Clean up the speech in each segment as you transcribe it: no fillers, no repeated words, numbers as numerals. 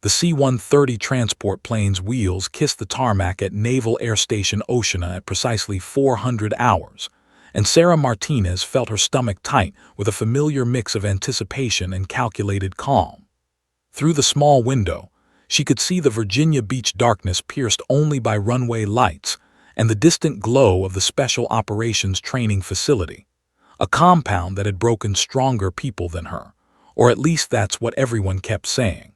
The C-130 transport plane's wheels kissed the tarmac at Naval Air Station Oceana at precisely 400 hours, and Sarah Martinez felt her stomach tight with a familiar mix of anticipation and calculated calm. Through the small window, she could see the Virginia Beach darkness pierced only by runway lights and the distant glow of the Special Operations Training Facility, a compound that had broken stronger people than her, or at least that's what everyone kept saying.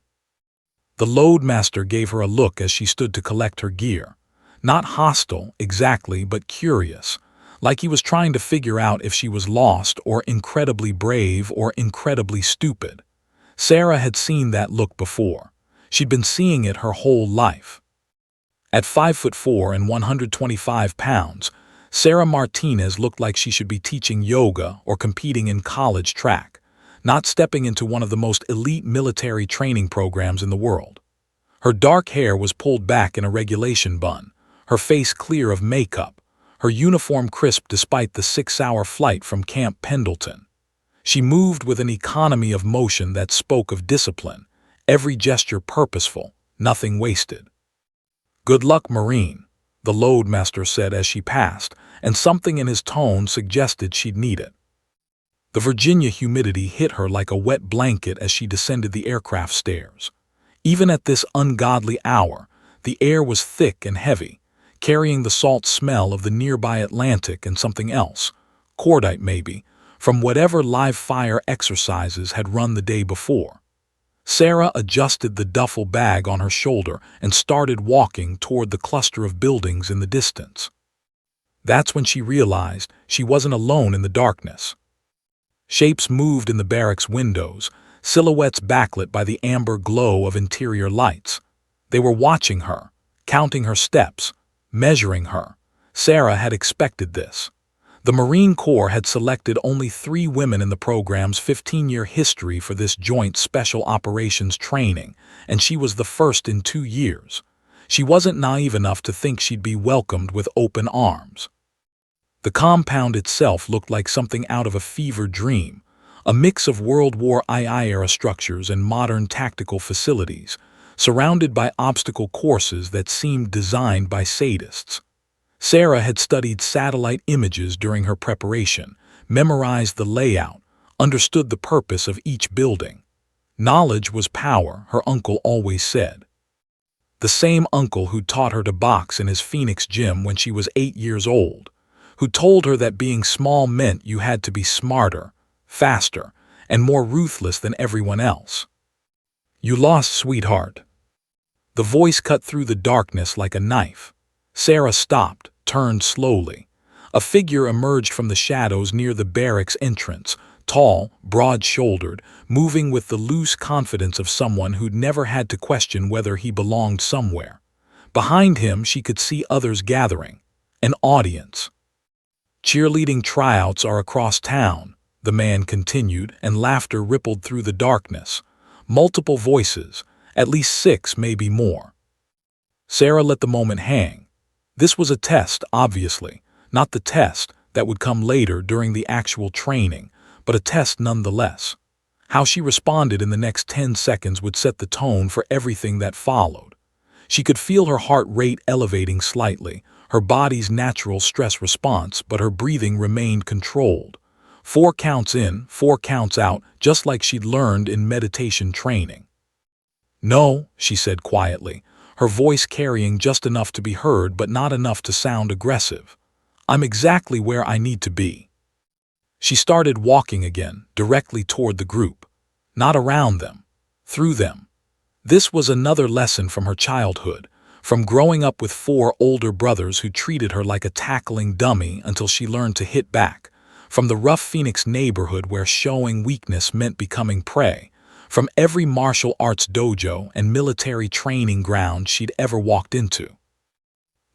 The loadmaster gave her a look as she stood to collect her gear, not hostile exactly, but curious, like he was trying to figure out if she was lost or incredibly brave or incredibly stupid. Sarah had seen that look before. She'd been seeing it her whole life. At 5'4" and 125 pounds, Sarah Martinez looked like she should be teaching yoga or competing in college track, not stepping into one of the most elite military training programs in the world. Her dark hair was pulled back in a regulation bun, her face clear of makeup, her uniform crisp despite the 6-hour flight from Camp Pendleton. She moved with an economy of motion that spoke of discipline, every gesture purposeful, nothing wasted. "Good luck, Marine," the loadmaster said as she passed, and something in his tone suggested she'd need it. The Virginia humidity hit her like a wet blanket as she descended the aircraft stairs. Even at this ungodly hour, the air was thick and heavy, carrying the salt smell of the nearby Atlantic and something else, cordite maybe, from whatever live fire exercises had run the day before. Sarah adjusted the duffel bag on her shoulder and started walking toward the cluster of buildings in the distance. That's when she realized she wasn't alone in the darkness. Shapes moved in the barracks windows, silhouettes backlit by the amber glow of interior lights. They were watching her, counting her steps, measuring her. Sarah had expected this. The Marine Corps had selected only 3 women in the program's 15-year history for this joint special operations training, and she was the first in 2 years. She wasn't naive enough to think she'd be welcomed with open arms. The compound itself looked like something out of a fever dream, a mix of World War II era structures and modern tactical facilities, surrounded by obstacle courses that seemed designed by sadists. Sarah had studied satellite images during her preparation, memorized the layout, understood the purpose of each building. Knowledge was power, her uncle always said. The same uncle who taught her to box in his Phoenix gym when she was 8 years old, who told her that being small meant you had to be smarter, faster, and more ruthless than everyone else. "You lost, sweetheart." The voice cut through the darkness like a knife. Sarah stopped, turned slowly. A figure emerged from the shadows near the barracks entrance, tall, broad-shouldered, moving with the loose confidence of someone who'd never had to question whether he belonged somewhere. Behind him she could see others gathering, an audience. "Cheerleading tryouts are across town," the man continued, and laughter rippled through the darkness. Multiple voices, at least 6, maybe more. Sarah let the moment hang. This was a test, obviously, not the test that would come later during the actual training, but a test nonetheless. How she responded in the next 10 seconds would set the tone for everything that followed. She could feel her heart rate elevating slightly, her body's natural stress response, but her breathing remained controlled. 4 counts in, 4 counts out, just like she'd learned in meditation training. "No," she said quietly, her voice carrying just enough to be heard but not enough to sound aggressive. "I'm exactly where I need to be." She started walking again, directly toward the group. Not around them, through them. This was another lesson from her childhood, from growing up with 4 older brothers who treated her like a tackling dummy until she learned to hit back, from the rough Phoenix neighborhood where showing weakness meant becoming prey, from every martial arts dojo and military training ground she'd ever walked into.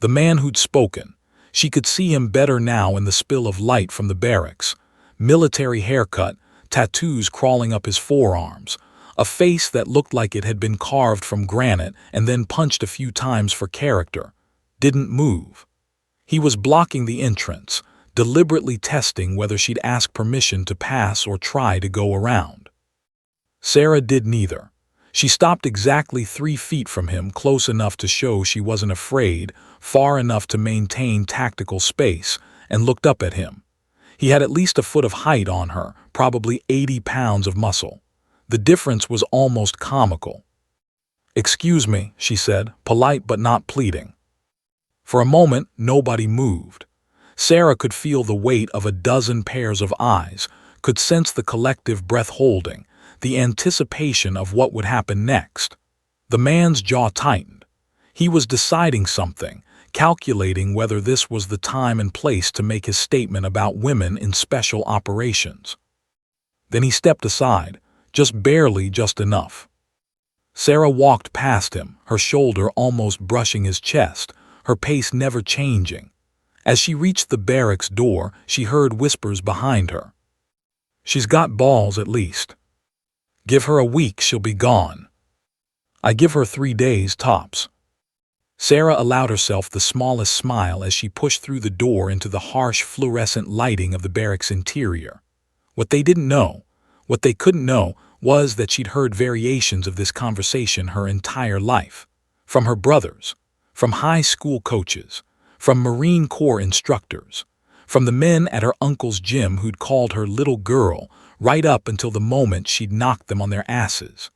The man who'd spoken, she could see him better now in the spill of light from the barracks. Military haircut, tattoos crawling up his forearms, a face that looked like it had been carved from granite and then punched a few times for character, didn't move. He was blocking the entrance, deliberately testing whether she'd ask permission to pass or try to go around. Sarah did neither. She stopped exactly 3 feet from him, close enough to show she wasn't afraid, far enough to maintain tactical space, and looked up at him. He had at least a foot of height on her, probably 80 pounds of muscle. The difference was almost comical. "Excuse me," she said, polite but not pleading. For a moment, nobody moved. Sarah could feel the weight of a dozen pairs of eyes, could sense the collective breath-holding, the anticipation of what would happen next. The man's jaw tightened. He was deciding something, calculating whether this was the time and place to make his statement about women in special operations. Then he stepped aside, just barely, just enough. Sarah walked past him, her shoulder almost brushing his chest, her pace never changing. As she reached the barracks door, she heard whispers behind her. "She's got balls, at least. Give her a week, she'll be gone. I give her 3 days tops." Sarah allowed herself the smallest smile as she pushed through the door into the harsh fluorescent lighting of the barracks interior. What they didn't know, what they couldn't know, was that she'd heard variations of this conversation her entire life. From her brothers, from high school coaches, from Marine Corps instructors, from the men at her uncle's gym who'd called her little girl, right up until the moment she'd knocked them on their asses.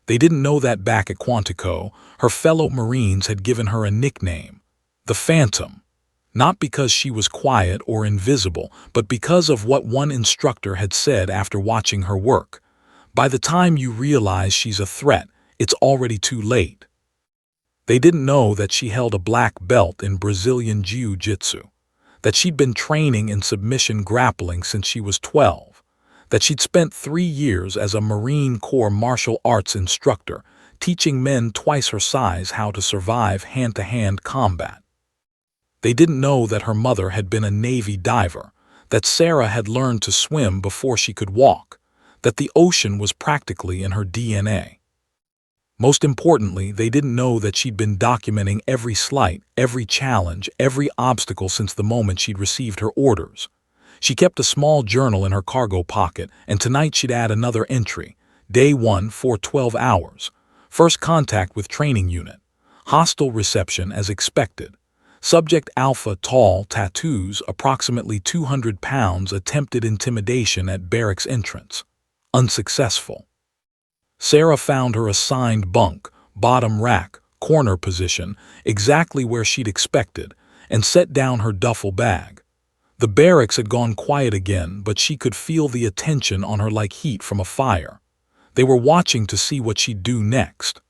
They didn't know that back at Quantico, her fellow Marines had given her a nickname, the Phantom, not because she was quiet or invisible, but because of what one instructor had said after watching her work. "By the time you realize she's a threat, it's already too late." They didn't know that she held a black belt in Brazilian Jiu-Jitsu, that she'd been training in submission grappling since she was 12, that she'd spent 3 years as a Marine Corps martial arts instructor, teaching men twice her size how to survive hand-to-hand combat. They didn't know that her mother had been a Navy diver, that Sarah had learned to swim before she could walk, that the ocean was practically in her DNA. Most importantly, they didn't know that she'd been documenting every slight, every challenge, every obstacle since the moment she'd received her orders. She kept a small journal in her cargo pocket, and tonight she'd add another entry. Day 1 for 12 hours. First contact with training unit. Hostile reception as expected. Subject Alpha, tall, tattoos, approximately 200 pounds, attempted intimidation at barracks entrance. Unsuccessful. Sarah found her assigned bunk, bottom rack, corner position, exactly where she'd expected, and set down her duffel bag. The barracks had gone quiet again, but she could feel the attention on her like heat from a fire. They were watching to see what she'd do next.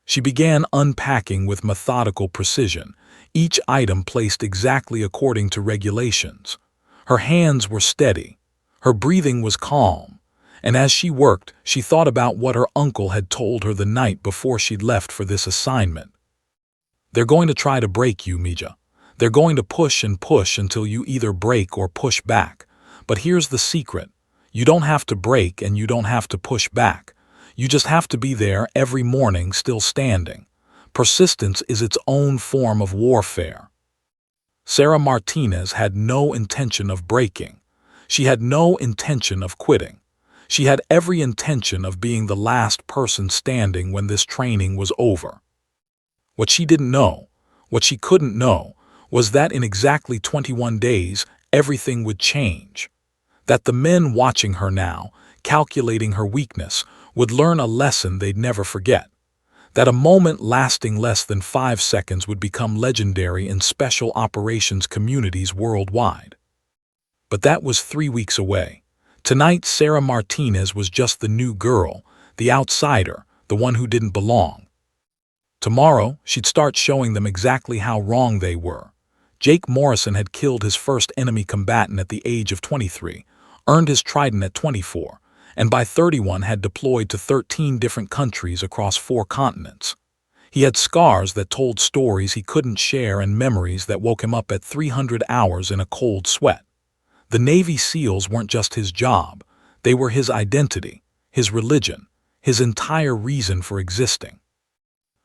She began unpacking with methodical precision, each item placed exactly according to regulations. Her hands were steady. Her breathing was calm. And as she worked, she thought about what her uncle had told her the night before she'd left for this assignment. "They're going to try to break you, Mija. They're going to push and push until you either break or push back. But here's the secret. You don't have to break and you don't have to push back. You just have to be there every morning still standing. Persistence is its own form of warfare." Sarah Martinez had no intention of breaking. She had no intention of quitting. She had every intention of being the last person standing when this training was over. What she didn't know, what she couldn't know, was that in exactly 21 days, everything would change. That the men watching her now, calculating her weakness, would learn a lesson they'd never forget. That a moment lasting less than 5 seconds would become legendary in special operations communities worldwide. But that was 3 weeks away. Tonight, Sarah Martinez was just the new girl, the outsider, the one who didn't belong. Tomorrow, she'd start showing them exactly how wrong they were. Jake Morrison had killed his first enemy combatant at the age of 23, earned his trident at 24, and by 31 had deployed to 13 different countries across 4 continents. He had scars that told stories he couldn't share and memories that woke him up at 300 hours in a cold sweat. The Navy SEALs weren't just his job, they were his identity, his religion, his entire reason for existing.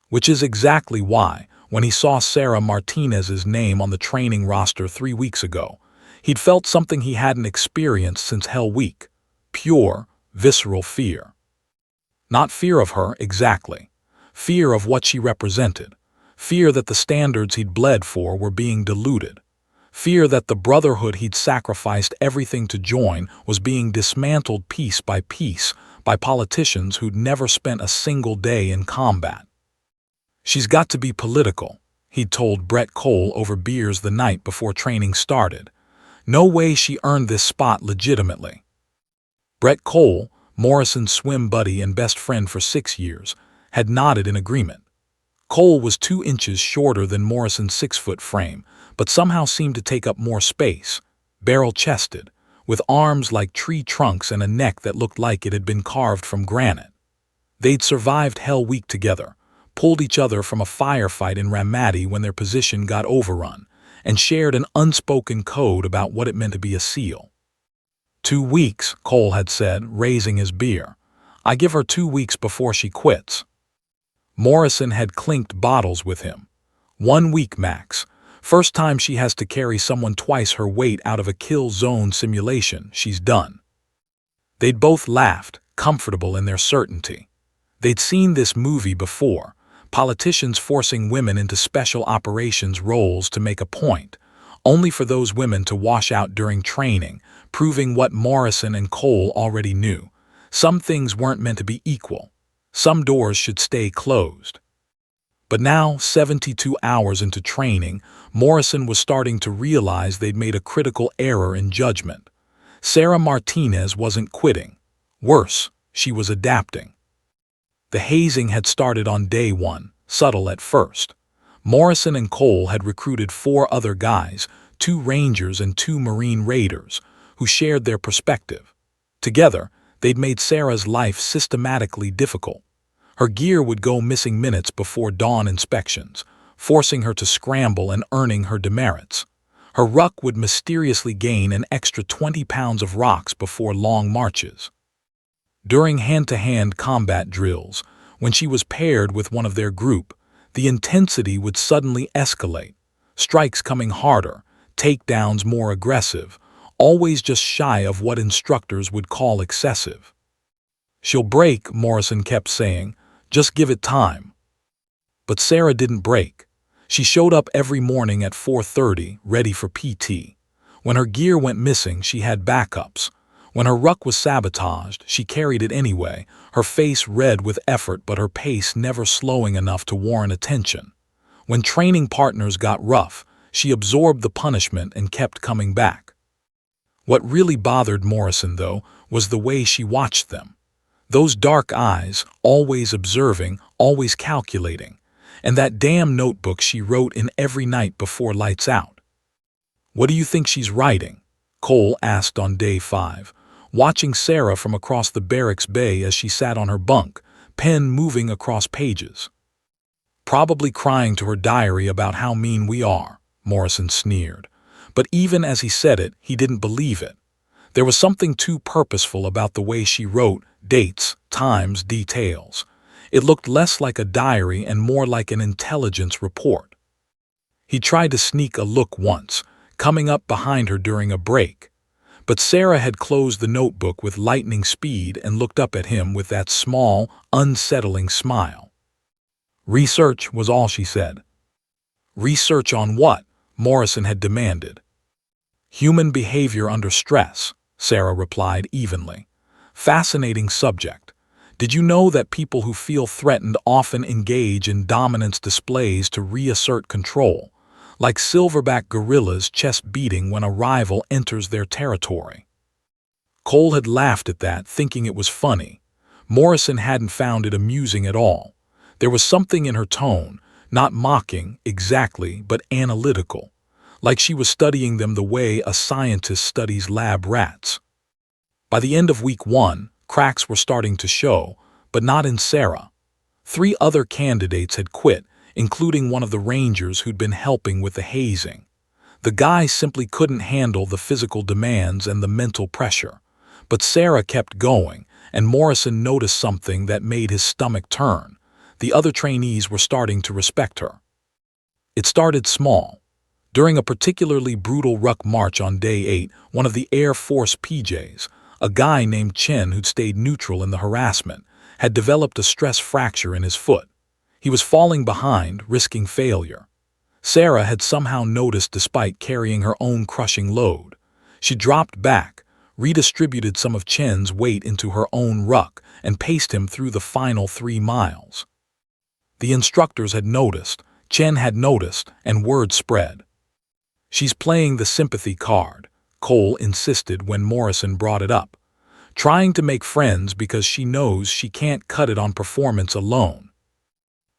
Which is exactly why, when he saw Sarah Martinez's name on the training roster 3 weeks ago, he'd felt something he hadn't experienced since Hell Week: pure, visceral fear. Not fear of her, exactly. Fear of what she represented. Fear that the standards he'd bled for were being diluted. Fear that the brotherhood he'd sacrificed everything to join was being dismantled piece by piece by politicians who'd never spent a single day in combat. "She's got to be political," he'd told Brett Cole over beers the night before training started. "No way she earned this spot legitimately." Brett Cole, Morrison's swim buddy and best friend for 6 years, had nodded in agreement. Cole was 2 inches shorter than Morrison's 6-foot frame, but somehow seemed to take up more space, barrel-chested, with arms like tree trunks and a neck that looked like it had been carved from granite. They'd survived Hell Week together, pulled each other from a firefight in Ramadi when their position got overrun, and shared an unspoken code about what it meant to be a SEAL. 2 weeks, Cole had said, raising his beer. "I give her 2 weeks before she quits." Morrison had clinked bottles with him. 1 week max. First time she has to carry someone twice her weight out of a kill zone simulation, she's done. They'd both laughed, comfortable in their certainty. They'd seen this movie before, politicians forcing women into special operations roles to make a point, only for those women to wash out during training, proving what Morrison and Cole already knew. Some things weren't meant to be equal. Some doors should stay closed. But now, 72 hours into training, Morrison was starting to realize they'd made a critical error in judgment. Sarah Martinez wasn't quitting. Worse, she was adapting. The hazing had started on day 1, subtle at first. Morrison and Cole had recruited 4 other guys, 2 Rangers and 2 Marine Raiders, who shared their perspective. Together, they'd made Sarah's life systematically difficult. Her gear would go missing minutes before dawn inspections, forcing her to scramble and earning her demerits. Her ruck would mysteriously gain an extra 20 pounds of rocks before long marches. During hand-to-hand combat drills, when she was paired with one of their group, the intensity would suddenly escalate, strikes coming harder, takedowns more aggressive, always just shy of what instructors would call excessive. "She'll break," Morrison kept saying, "just give it time." But Sarah didn't break. She showed up every morning at 4:30, ready for PT. When her gear went missing, she had backups. When her ruck was sabotaged, she carried it anyway, her face red with effort but her pace never slowing enough to warrant attention. When training partners got rough, she absorbed the punishment and kept coming back. What really bothered Morrison, though, was the way she watched them. Those dark eyes, always observing, always calculating, and that damn notebook she wrote in every night before lights out. "What do you think she's writing?" Cole asked on day 5, watching Sarah from across the barracks bay as she sat on her bunk, pen moving across pages. "Probably crying to her diary about how mean we are," Morrison sneered. But even as he said it, he didn't believe it. There was something too purposeful about the way she wrote dates, times, details. It looked less like a diary and more like an intelligence report. He tried to sneak a look once, coming up behind her during a break. But Sarah had closed the notebook with lightning speed and looked up at him with that small, unsettling smile. "Research," was all she said. "Research on what?" Morrison had demanded. "Human behavior under stress," Sarah replied evenly. "Fascinating subject. Did you know that people who feel threatened often engage in dominance displays to reassert control, like silverback gorillas chest beating when a rival enters their territory?" Cole had laughed at that, thinking it was funny. Morrison hadn't found it amusing at all. There was something in her tone, not mocking, exactly, but analytical, like she was studying them the way a scientist studies lab rats. By the end of week 1, cracks were starting to show, but not in Sarah. 3 other candidates had quit, including one of the Rangers who'd been helping with the hazing. The guy simply couldn't handle the physical demands and the mental pressure. But Sarah kept going, and Morrison noticed something that made his stomach turn. The other trainees were starting to respect her. It started small. During a particularly brutal ruck march on day 8, one of the Air Force PJs, a guy named Chen who'd stayed neutral in the harassment, had developed a stress fracture in his foot. He was falling behind, risking failure. Sarah had somehow noticed despite carrying her own crushing load. She dropped back, redistributed some of Chen's weight into her own ruck, and paced him through the final 3 miles. The instructors had noticed, Chen had noticed, and word spread. "She's playing the sympathy card," Cole insisted when Morrison brought it up. "Trying to make friends because she knows she can't cut it on performance alone."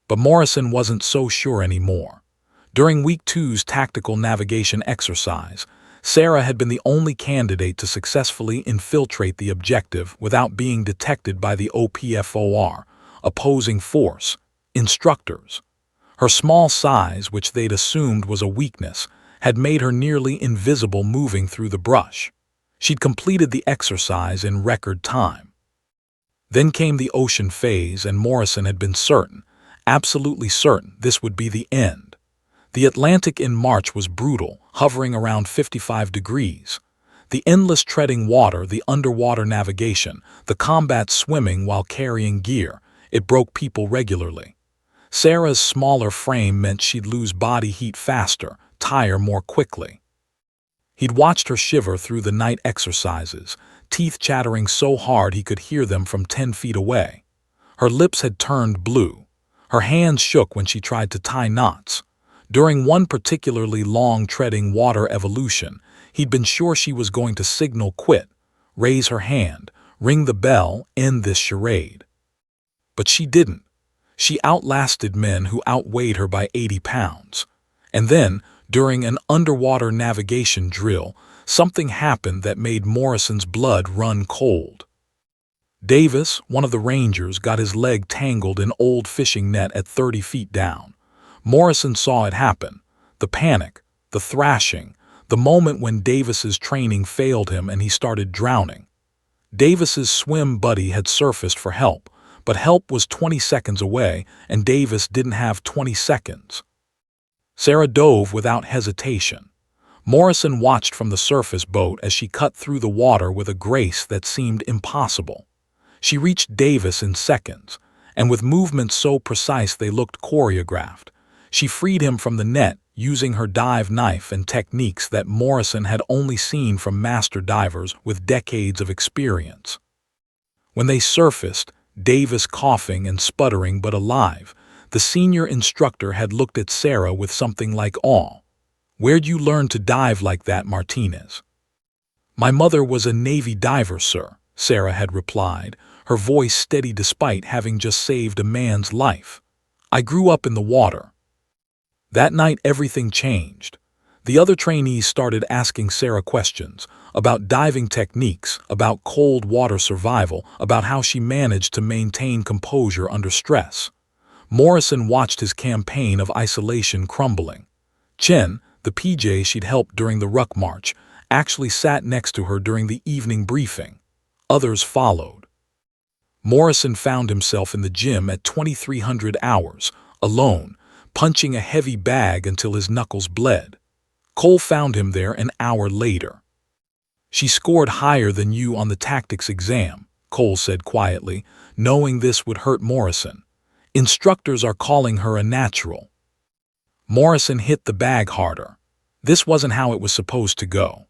But Morrison wasn't so sure anymore. During Week 2's tactical navigation exercise, Sarah had been the only candidate to successfully infiltrate the objective without being detected by the OPFOR, opposing force, instructors. Her small size, which they'd assumed was a weakness, had made her nearly invisible moving through the brush. She'd completed the exercise in record time. Then came the ocean phase, and Morrison had been certain, absolutely certain, this would be the end. The Atlantic in March was brutal, hovering around 55 degrees. The endless treading water, the underwater navigation, the combat swimming while carrying gear, it broke people regularly. Sarah's smaller frame meant she'd lose body heat faster, tire more quickly. He'd watched her shiver through the night exercises, teeth chattering so hard he could hear them from 10 feet away. Her lips had turned blue. Her hands shook when she tried to tie knots. During one particularly long treading water evolution, he'd been sure she was going to signal quit, raise her hand, ring the bell, end this charade. But she didn't. She outlasted men who outweighed her by 80 pounds. And then, during an underwater navigation drill, something happened that made Morrison's blood run cold. Davis, one of the rangers, got his leg tangled in old fishing net at 30 feet down. Morrison saw it happen. The panic, the thrashing, the moment when Davis's training failed him and he started drowning. Davis's swim buddy had surfaced for help, but help was 20 seconds away, and Davis didn't have 20 seconds. Sarah dove without hesitation. Morrison watched from the surface boat as she cut through the water with a grace that seemed impossible. She reached Davis in seconds, and with movements so precise they looked choreographed. She freed him from the net using her dive knife and techniques that Morrison had only seen from master divers with decades of experience. When they surfaced, Davis coughing and sputtering but alive, the senior instructor had looked at Sarah with something like awe. "Where'd you learn to dive like that, Martinez?" "My mother was a Navy diver, sir," Sarah had replied, her voice steady despite having just saved a man's life. "I grew up in the water." That night everything changed. The other trainees started asking Sarah questions about diving techniques, about cold water survival, about how she managed to maintain composure under stress. Morrison watched his campaign of isolation crumbling. Chen, the PJ she'd helped during the ruck march, actually sat next to her during the evening briefing. Others followed. Morrison found himself in the gym at 2300 hours, alone, punching a heavy bag until his knuckles bled. Cole found him there an hour later. "She scored higher than you on the tactics exam," Cole said quietly, knowing this would hurt Morrison. "Instructors are calling her a natural." Morrison hit the bag harder. This wasn't how it was supposed to go.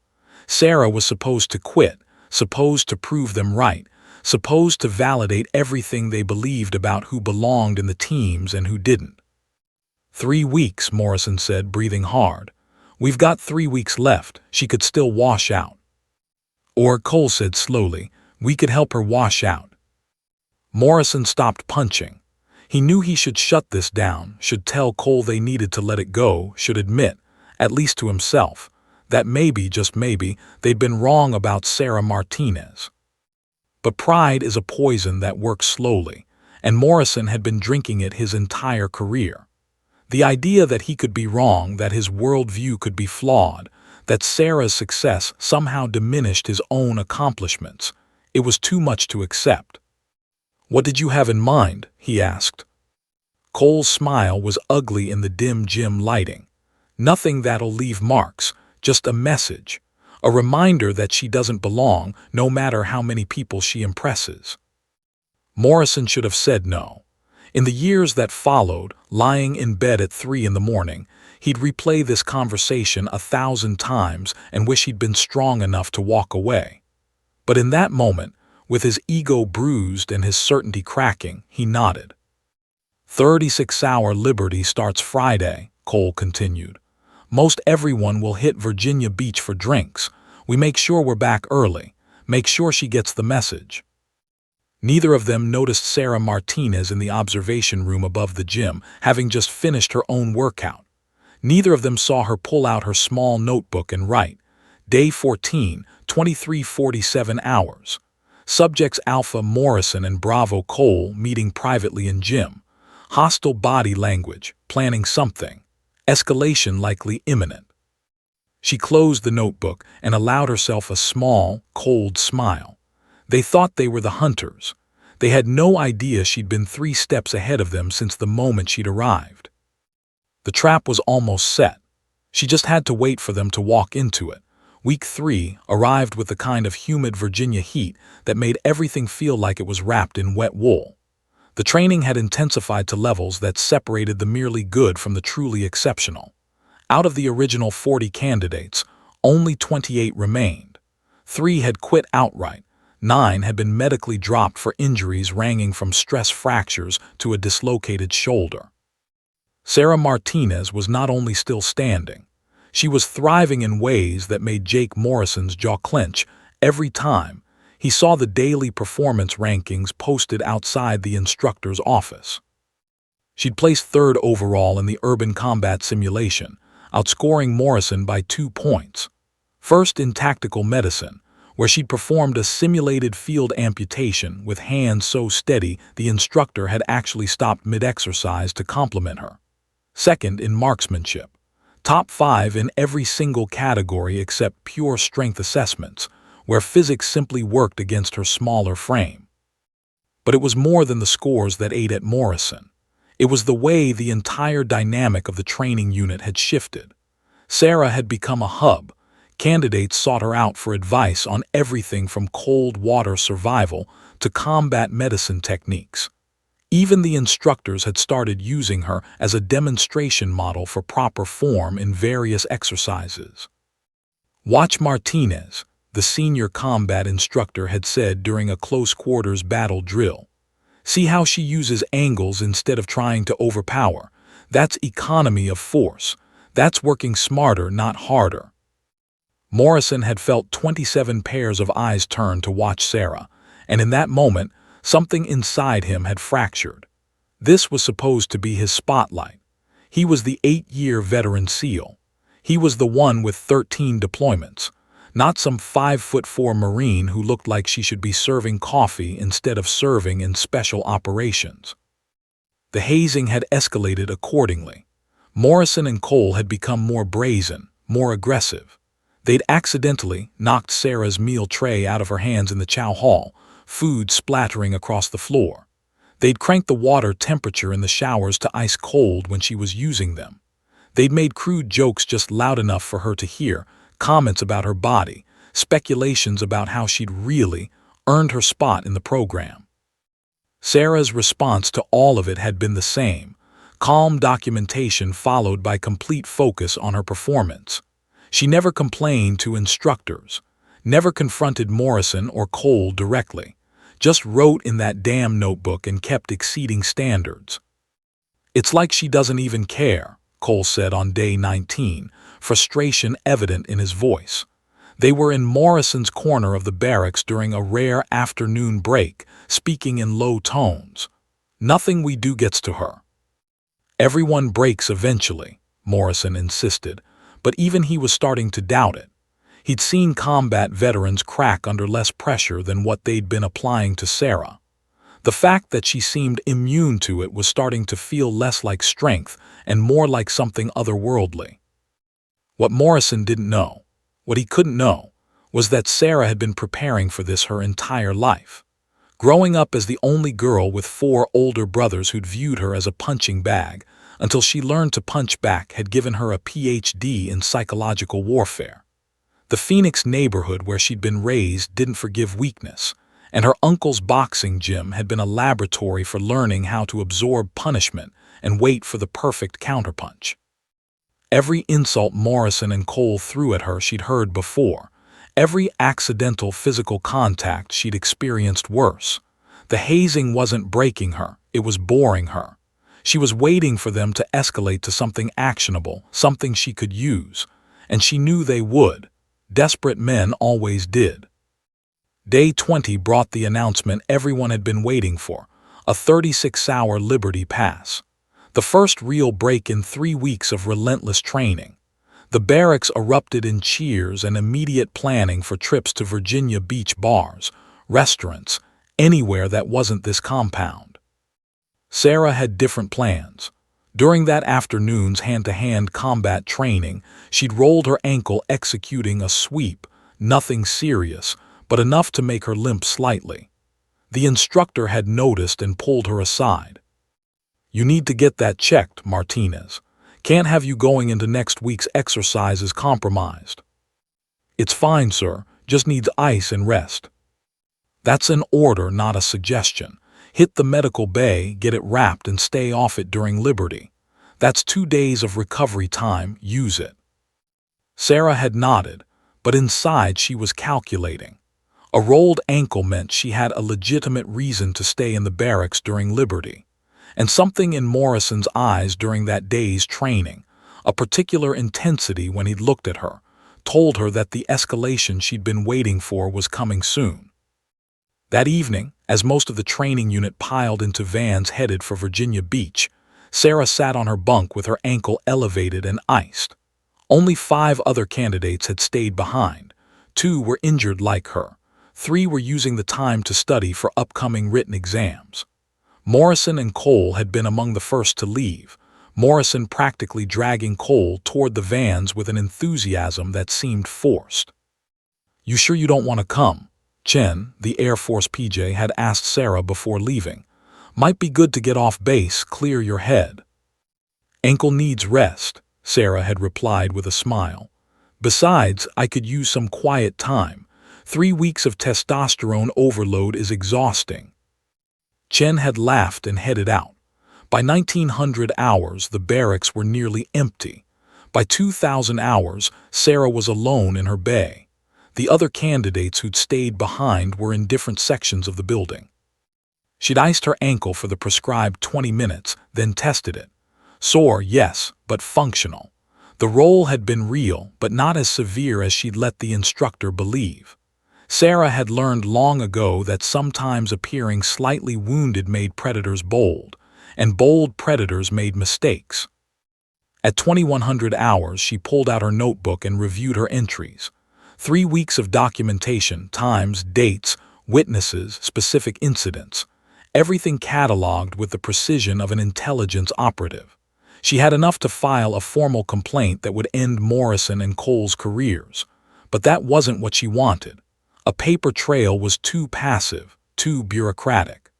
Sarah was supposed to quit, supposed to prove them right, supposed to validate everything they believed about who belonged in the teams and who didn't. 3 weeks, Morrison said, breathing hard. "We've got 3 weeks left. She could still wash out." Or, Cole said slowly, "we could help her wash out." Morrison stopped punching. He knew he should shut this down, should tell Cole they needed to let it go, should admit, at least to himself, that maybe, just maybe, they'd been wrong about Sarah Martinez. But pride is a poison that works slowly, and Morrison had been drinking it his entire career. The idea that he could be wrong, that his worldview could be flawed, that Sarah's success somehow diminished his own accomplishments, it was too much to accept. "What did you have in mind?" he asked. Cole's smile was ugly in the dim gym lighting. "Nothing that'll leave marks, just a message, a reminder that she doesn't belong, no matter how many people she impresses." Morrison should have said no. In the years that followed, lying in bed at 3 in the morning, he'd replay this conversation 1,000 times and wish he'd been strong enough to walk away. But in that moment, with his ego bruised and his certainty cracking, he nodded. 36-hour Liberty starts Friday, Cole continued. Most everyone will hit Virginia Beach for drinks. We make sure we're back early. Make sure she gets the message. Neither of them noticed Sarah Martinez in the observation room above the gym, having just finished her own workout. Neither of them saw her pull out her small notebook and write, Day 14, 23:47 hours. Subjects Alpha Morrison and Bravo Cole meeting privately in gym. Hostile body language, planning something. Escalation likely imminent. She closed the notebook and allowed herself a small, cold smile. They thought they were the hunters. They had no idea she'd been 3 steps ahead of them since the moment she'd arrived. The trap was almost set. She just had to wait for them to walk into it. Week 3 arrived with the kind of humid Virginia heat that made everything feel like it was wrapped in wet wool. The training had intensified to levels that separated the merely good from the truly exceptional. Out of the original 40 candidates, only 28 remained. 3 had quit outright. 9 had been medically dropped for injuries ranging from stress fractures to a dislocated shoulder. Sarah Martinez was not only still standing, she was thriving in ways that made Jake Morrison's jaw clench every time he saw the daily performance rankings posted outside the instructor's office. She'd placed 3rd overall in the urban combat simulation, outscoring Morrison by 2 points. First in tactical medicine, where she'd performed a simulated field amputation with hands so steady the instructor had actually stopped mid-exercise to compliment her. Second in marksmanship, top 5 in every single category except pure strength assessments, where physics simply worked against her smaller frame. But it was more than the scores that ate at Morrison. It was the way the entire dynamic of the training unit had shifted. Sarah had become a hub. Candidates sought her out for advice on everything from cold water survival to combat medicine techniques. Even the instructors had started using her as a demonstration model for proper form in various exercises. Watch Martinez, the senior combat instructor had said during a close-quarters battle drill. See how she uses angles instead of trying to overpower. That's economy of force. That's working smarter, not harder. Morrison had felt 27 pairs of eyes turn to watch Sarah, and in that moment, something inside him had fractured. This was supposed to be his spotlight. He was the 8-year veteran SEAL. He was the one with 13 deployments, not some 5'4" Marine who looked like she should be serving coffee instead of serving in special operations. The hazing had escalated accordingly. Morrison and Cole had become more brazen, more aggressive. They'd accidentally knocked Sarah's meal tray out of her hands in the chow hall, food splattering across the floor. They'd cranked the water temperature in the showers to ice cold when she was using them. They'd made crude jokes just loud enough for her to hear, comments about her body, speculations about how she'd really earned her spot in the program. Sarah's response to all of it had been the same, calm documentation followed by complete focus on her performance. She never complained to instructors, never confronted Morrison or Cole directly, just wrote in that damn notebook and kept exceeding standards. It's like she doesn't even care, Cole said on day 19, frustration evident in his voice. They were in Morrison's corner of the barracks during a rare afternoon break, speaking in low tones. Nothing we do gets to her. Everyone breaks eventually, Morrison insisted, but even he was starting to doubt it. He'd seen combat veterans crack under less pressure than what they'd been applying to Sarah. The fact that she seemed immune to it was starting to feel less like strength and more like something otherworldly. What Morrison didn't know, what he couldn't know, was that Sarah had been preparing for this her entire life. Growing up as the only girl with 4 older brothers who'd viewed her as a punching bag, until she learned to punch back had given her a PhD in psychological warfare. The Phoenix neighborhood where she'd been raised didn't forgive weakness, and her uncle's boxing gym had been a laboratory for learning how to absorb punishment and wait for the perfect counterpunch. Every insult Morrison and Cole threw at her she'd heard before, every accidental physical contact she'd experienced worse. The hazing wasn't breaking her, it was boring her. She was waiting for them to escalate to something actionable, something she could use. And she knew they would. Desperate men always did. Day 20 brought the announcement everyone had been waiting for, a 36-hour Liberty Pass. The first real break in 3 weeks of relentless training. The barracks erupted in cheers and immediate planning for trips to Virginia Beach bars, restaurants, anywhere that wasn't this compound. Sarah had different plans. During that afternoon's hand-to-hand combat training, she'd rolled her ankle executing a sweep, nothing serious, but enough to make her limp slightly. The instructor had noticed and pulled her aside. "You need to get that checked, Martinez. Can't have you going into next week's exercises compromised." "It's fine, sir. Just needs ice and rest." "That's an order, not a suggestion. Hit the medical bay, get it wrapped, and stay off it during Liberty. That's 2 days of recovery time, use it." Sarah had nodded, but inside she was calculating. A rolled ankle meant she had a legitimate reason to stay in the barracks during Liberty. And something in Morrison's eyes during that day's training, a particular intensity when he'd looked at her, told her that the escalation she'd been waiting for was coming soon. That evening, as most of the training unit piled into vans headed for Virginia Beach, Sarah sat on her bunk with her ankle elevated and iced. Only 5 other candidates had stayed behind. 2 were injured like her. 3 were using the time to study for upcoming written exams. Morrison and Cole had been among the first to leave, Morrison practically dragging Cole toward the vans with an enthusiasm that seemed forced. "You sure you don't want to come?" Chen, the Air Force PJ, had asked Sarah before leaving. "Might be good to get off base, clear your head." "Ankle needs rest," Sarah had replied with a smile. "Besides, I could use some quiet time. 3 weeks of testosterone overload is exhausting." Chen had laughed and headed out. By 1900 hours, the barracks were nearly empty. By 2000 hours, Sarah was alone in her bay. The other candidates who'd stayed behind were in different sections of the building. She'd iced her ankle for the prescribed 20 minutes, then tested it. Sore, yes, but functional. The roll had been real, but not as severe as she'd let the instructor believe. Sarah had learned long ago that sometimes appearing slightly wounded made predators bold, and bold predators made mistakes. At 2100 hours, she pulled out her notebook and reviewed her entries. 3 weeks of documentation, times, dates, witnesses, specific incidents. Everything cataloged with the precision of an intelligence operative. She had enough to file a formal complaint that would end Morrison and Cole's careers. But that wasn't what she wanted. A paper trail was too passive, too bureaucratic.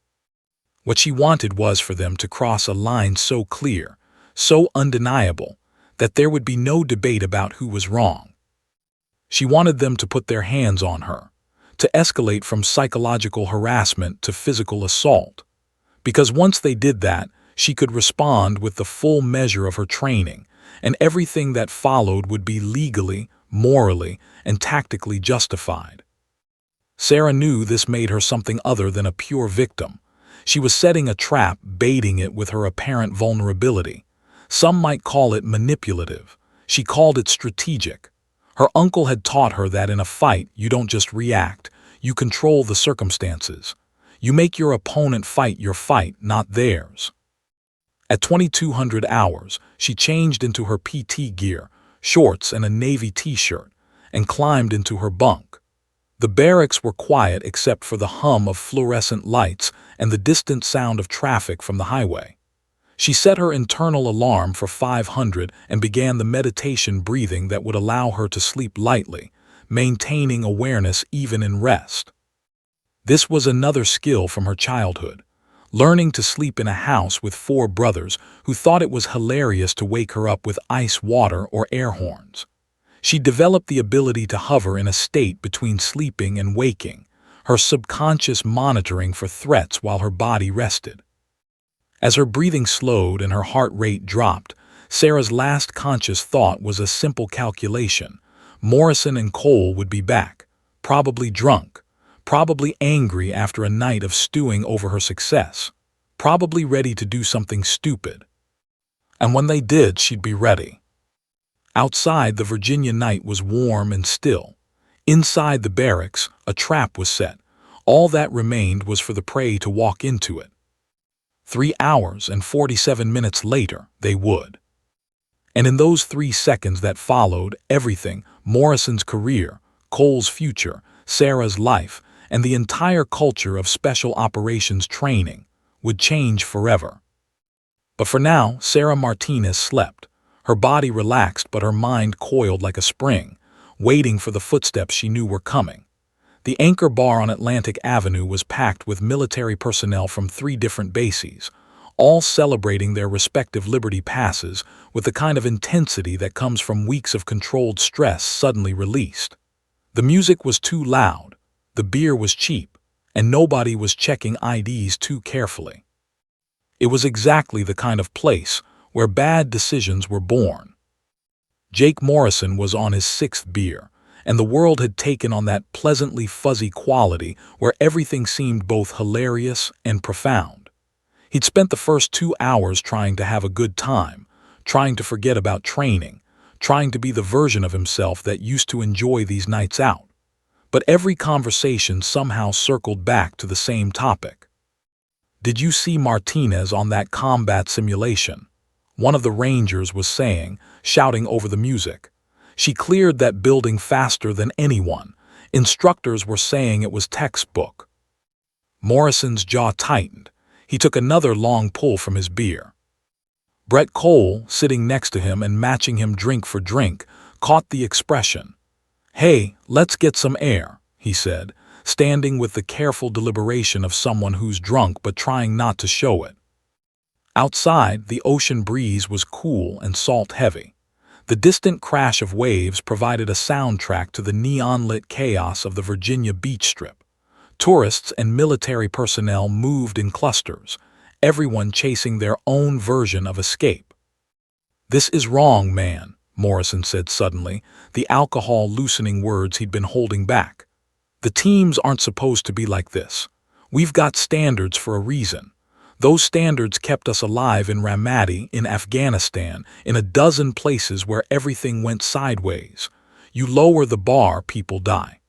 What she wanted was for them to cross a line so clear, so undeniable, that there would be no debate about who was wrong. She wanted them to put their hands on her, to escalate from psychological harassment to physical assault. Because once they did that, she could respond with the full measure of her training, and everything that followed would be legally, morally, and tactically justified. Sarah knew this made her something other than a pure victim. She was setting a trap, baiting it with her apparent vulnerability. Some might call it manipulative. She called it strategic. Her uncle had taught her that in a fight, you don't just react, you control the circumstances. You make your opponent fight your fight, not theirs. At 2200 hours, she changed into her PT gear, shorts and a navy t-shirt, and climbed into her bunk. The barracks were quiet except for the hum of fluorescent lights and the distant sound of traffic from the highway. She set her internal alarm for 500 and began the meditation breathing that would allow her to sleep lightly, maintaining awareness even in rest. This was another skill from her childhood, learning to sleep in a house with 4 brothers who thought it was hilarious to wake her up with ice water or air horns. She developed the ability to hover in a state between sleeping and waking, her subconscious monitoring for threats while her body rested. As her breathing slowed and her heart rate dropped, Sarah's last conscious thought was a simple calculation. Morrison and Cole would be back, probably drunk, probably angry after a night of stewing over her success, probably ready to do something stupid. And when they did, she'd be ready. Outside, the Virginia night was warm and still. Inside the barracks, a trap was set. All that remained was for the prey to walk into it. 3 hours and 47 minutes later, they would. And in those 3 seconds that followed, everything, Morrison's career, Cole's future, Sarah's life, and the entire culture of special operations training, would change forever. But for now, Sarah Martinez slept. Her body relaxed, but her mind coiled like a spring, waiting for the footsteps she knew were coming. The Anchor Bar on Atlantic Avenue was packed with military personnel from 3 different bases, all celebrating their respective Liberty Passes with the kind of intensity that comes from weeks of controlled stress suddenly released. The music was too loud, the beer was cheap, and nobody was checking IDs too carefully. It was exactly the kind of place where bad decisions were born. Jake Morrison was on his 6th beer, and the world had taken on that pleasantly fuzzy quality where everything seemed both hilarious and profound. He'd spent the first 2 hours trying to have a good time, trying to forget about training, trying to be the version of himself that used to enjoy these nights out. But every conversation somehow circled back to the same topic. "Did you see Martinez on that combat simulation?" one of the Rangers was saying, shouting over the music. "She cleared that building faster than anyone. Instructors were saying it was textbook." Morrison's jaw tightened. He took another long pull from his beer. Brett Cole, sitting next to him and matching him drink for drink, caught the expression. "Hey, let's get some air," he said, standing with the careful deliberation of someone who's drunk but trying not to show it. Outside, the ocean breeze was cool and salt-heavy. The distant crash of waves provided a soundtrack to the neon-lit chaos of the Virginia beach strip. Tourists and military personnel moved in clusters, everyone chasing their own version of escape. "This is wrong, man," Morrison said suddenly, the alcohol loosening words he'd been holding back. "The teams aren't supposed to be like this. We've got standards for a reason. Those standards kept us alive in Ramadi, in Afghanistan, in a dozen places where everything went sideways. You lower the bar, people die."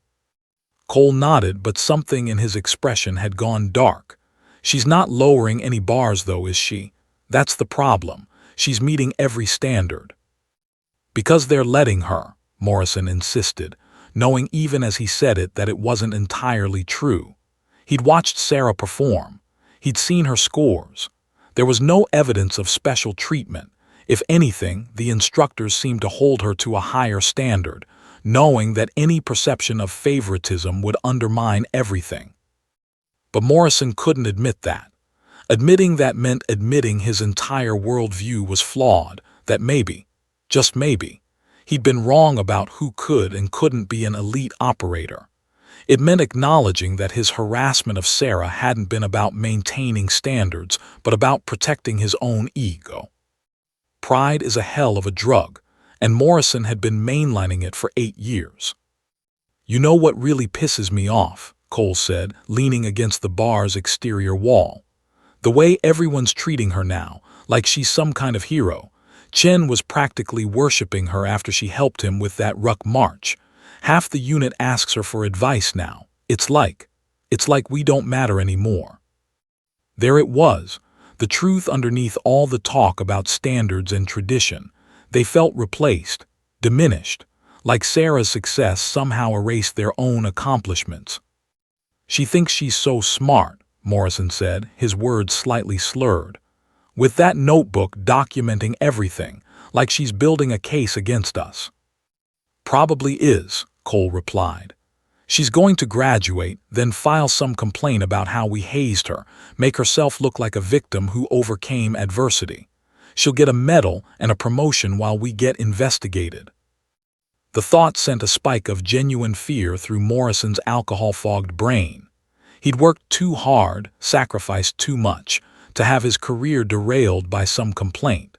Cole nodded, but something in his expression had gone dark. "She's not lowering any bars, though, is she? That's the problem. She's meeting every standard." "Because they're letting her," Morrison insisted, knowing even as he said it that it wasn't entirely true. He'd watched Sarah perform. He'd seen her scores. There was no evidence of special treatment. If anything, the instructors seemed to hold her to a higher standard, knowing that any perception of favoritism would undermine everything. But Morrison couldn't admit that. Admitting that meant admitting his entire worldview was flawed, that maybe, just maybe, he'd been wrong about who could and couldn't be an elite operator. It meant acknowledging that his harassment of Sarah hadn't been about maintaining standards, but about protecting his own ego. Pride is a hell of a drug, and Morrison had been mainlining it for 8 years. "You know what really pisses me off," Cole said, leaning against the bar's exterior wall. "The way everyone's treating her now, like she's some kind of hero. Chen was practically worshipping her after she helped him with that ruck march. Half the unit asks her for advice now. It's like we don't matter anymore." There it was, the truth underneath all the talk about standards and tradition. They felt replaced, diminished, like Sarah's success somehow erased their own accomplishments. "She thinks she's so smart," Morrison said, his words slightly slurred. "With that notebook documenting everything, like she's building a case against us." "Probably is," Cole replied. "She's going to graduate, then file some complaint about how we hazed her, make herself look like a victim who overcame adversity. She'll get a medal and a promotion while we get investigated." The thought sent a spike of genuine fear through Morrison's alcohol-fogged brain. He'd worked too hard, sacrificed too much, to have his career derailed by some complaint,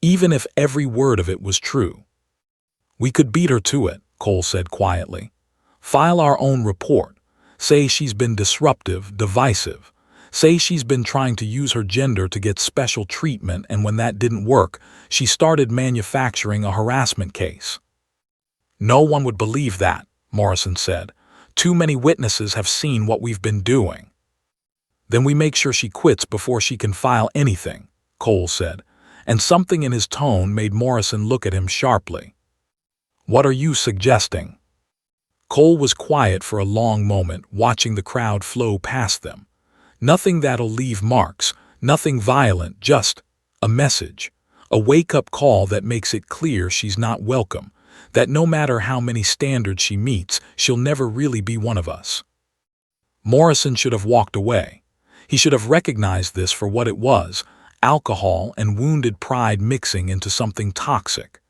even if every word of it was true. "We could beat her to it," Cole said quietly. "File our own report. Say she's been disruptive, divisive. Say she's been trying to use her gender to get special treatment, and when that didn't work, she started manufacturing a harassment case." "No one would believe that," Morrison said. "Too many witnesses have seen what we've been doing." "Then we make sure she quits before she can file anything," Cole said, and something in his tone made Morrison look at him sharply. "What are you suggesting?" Cole was quiet for a long moment, watching the crowd flow past them. Nothing that'll leave marks, nothing violent, just a message, a wake-up call that makes it clear she's not welcome, that no matter how many standards she meets, she'll never really be one of us. Morrison should have walked away. He should have recognized this for what it was, alcohol and wounded pride mixing into something toxic.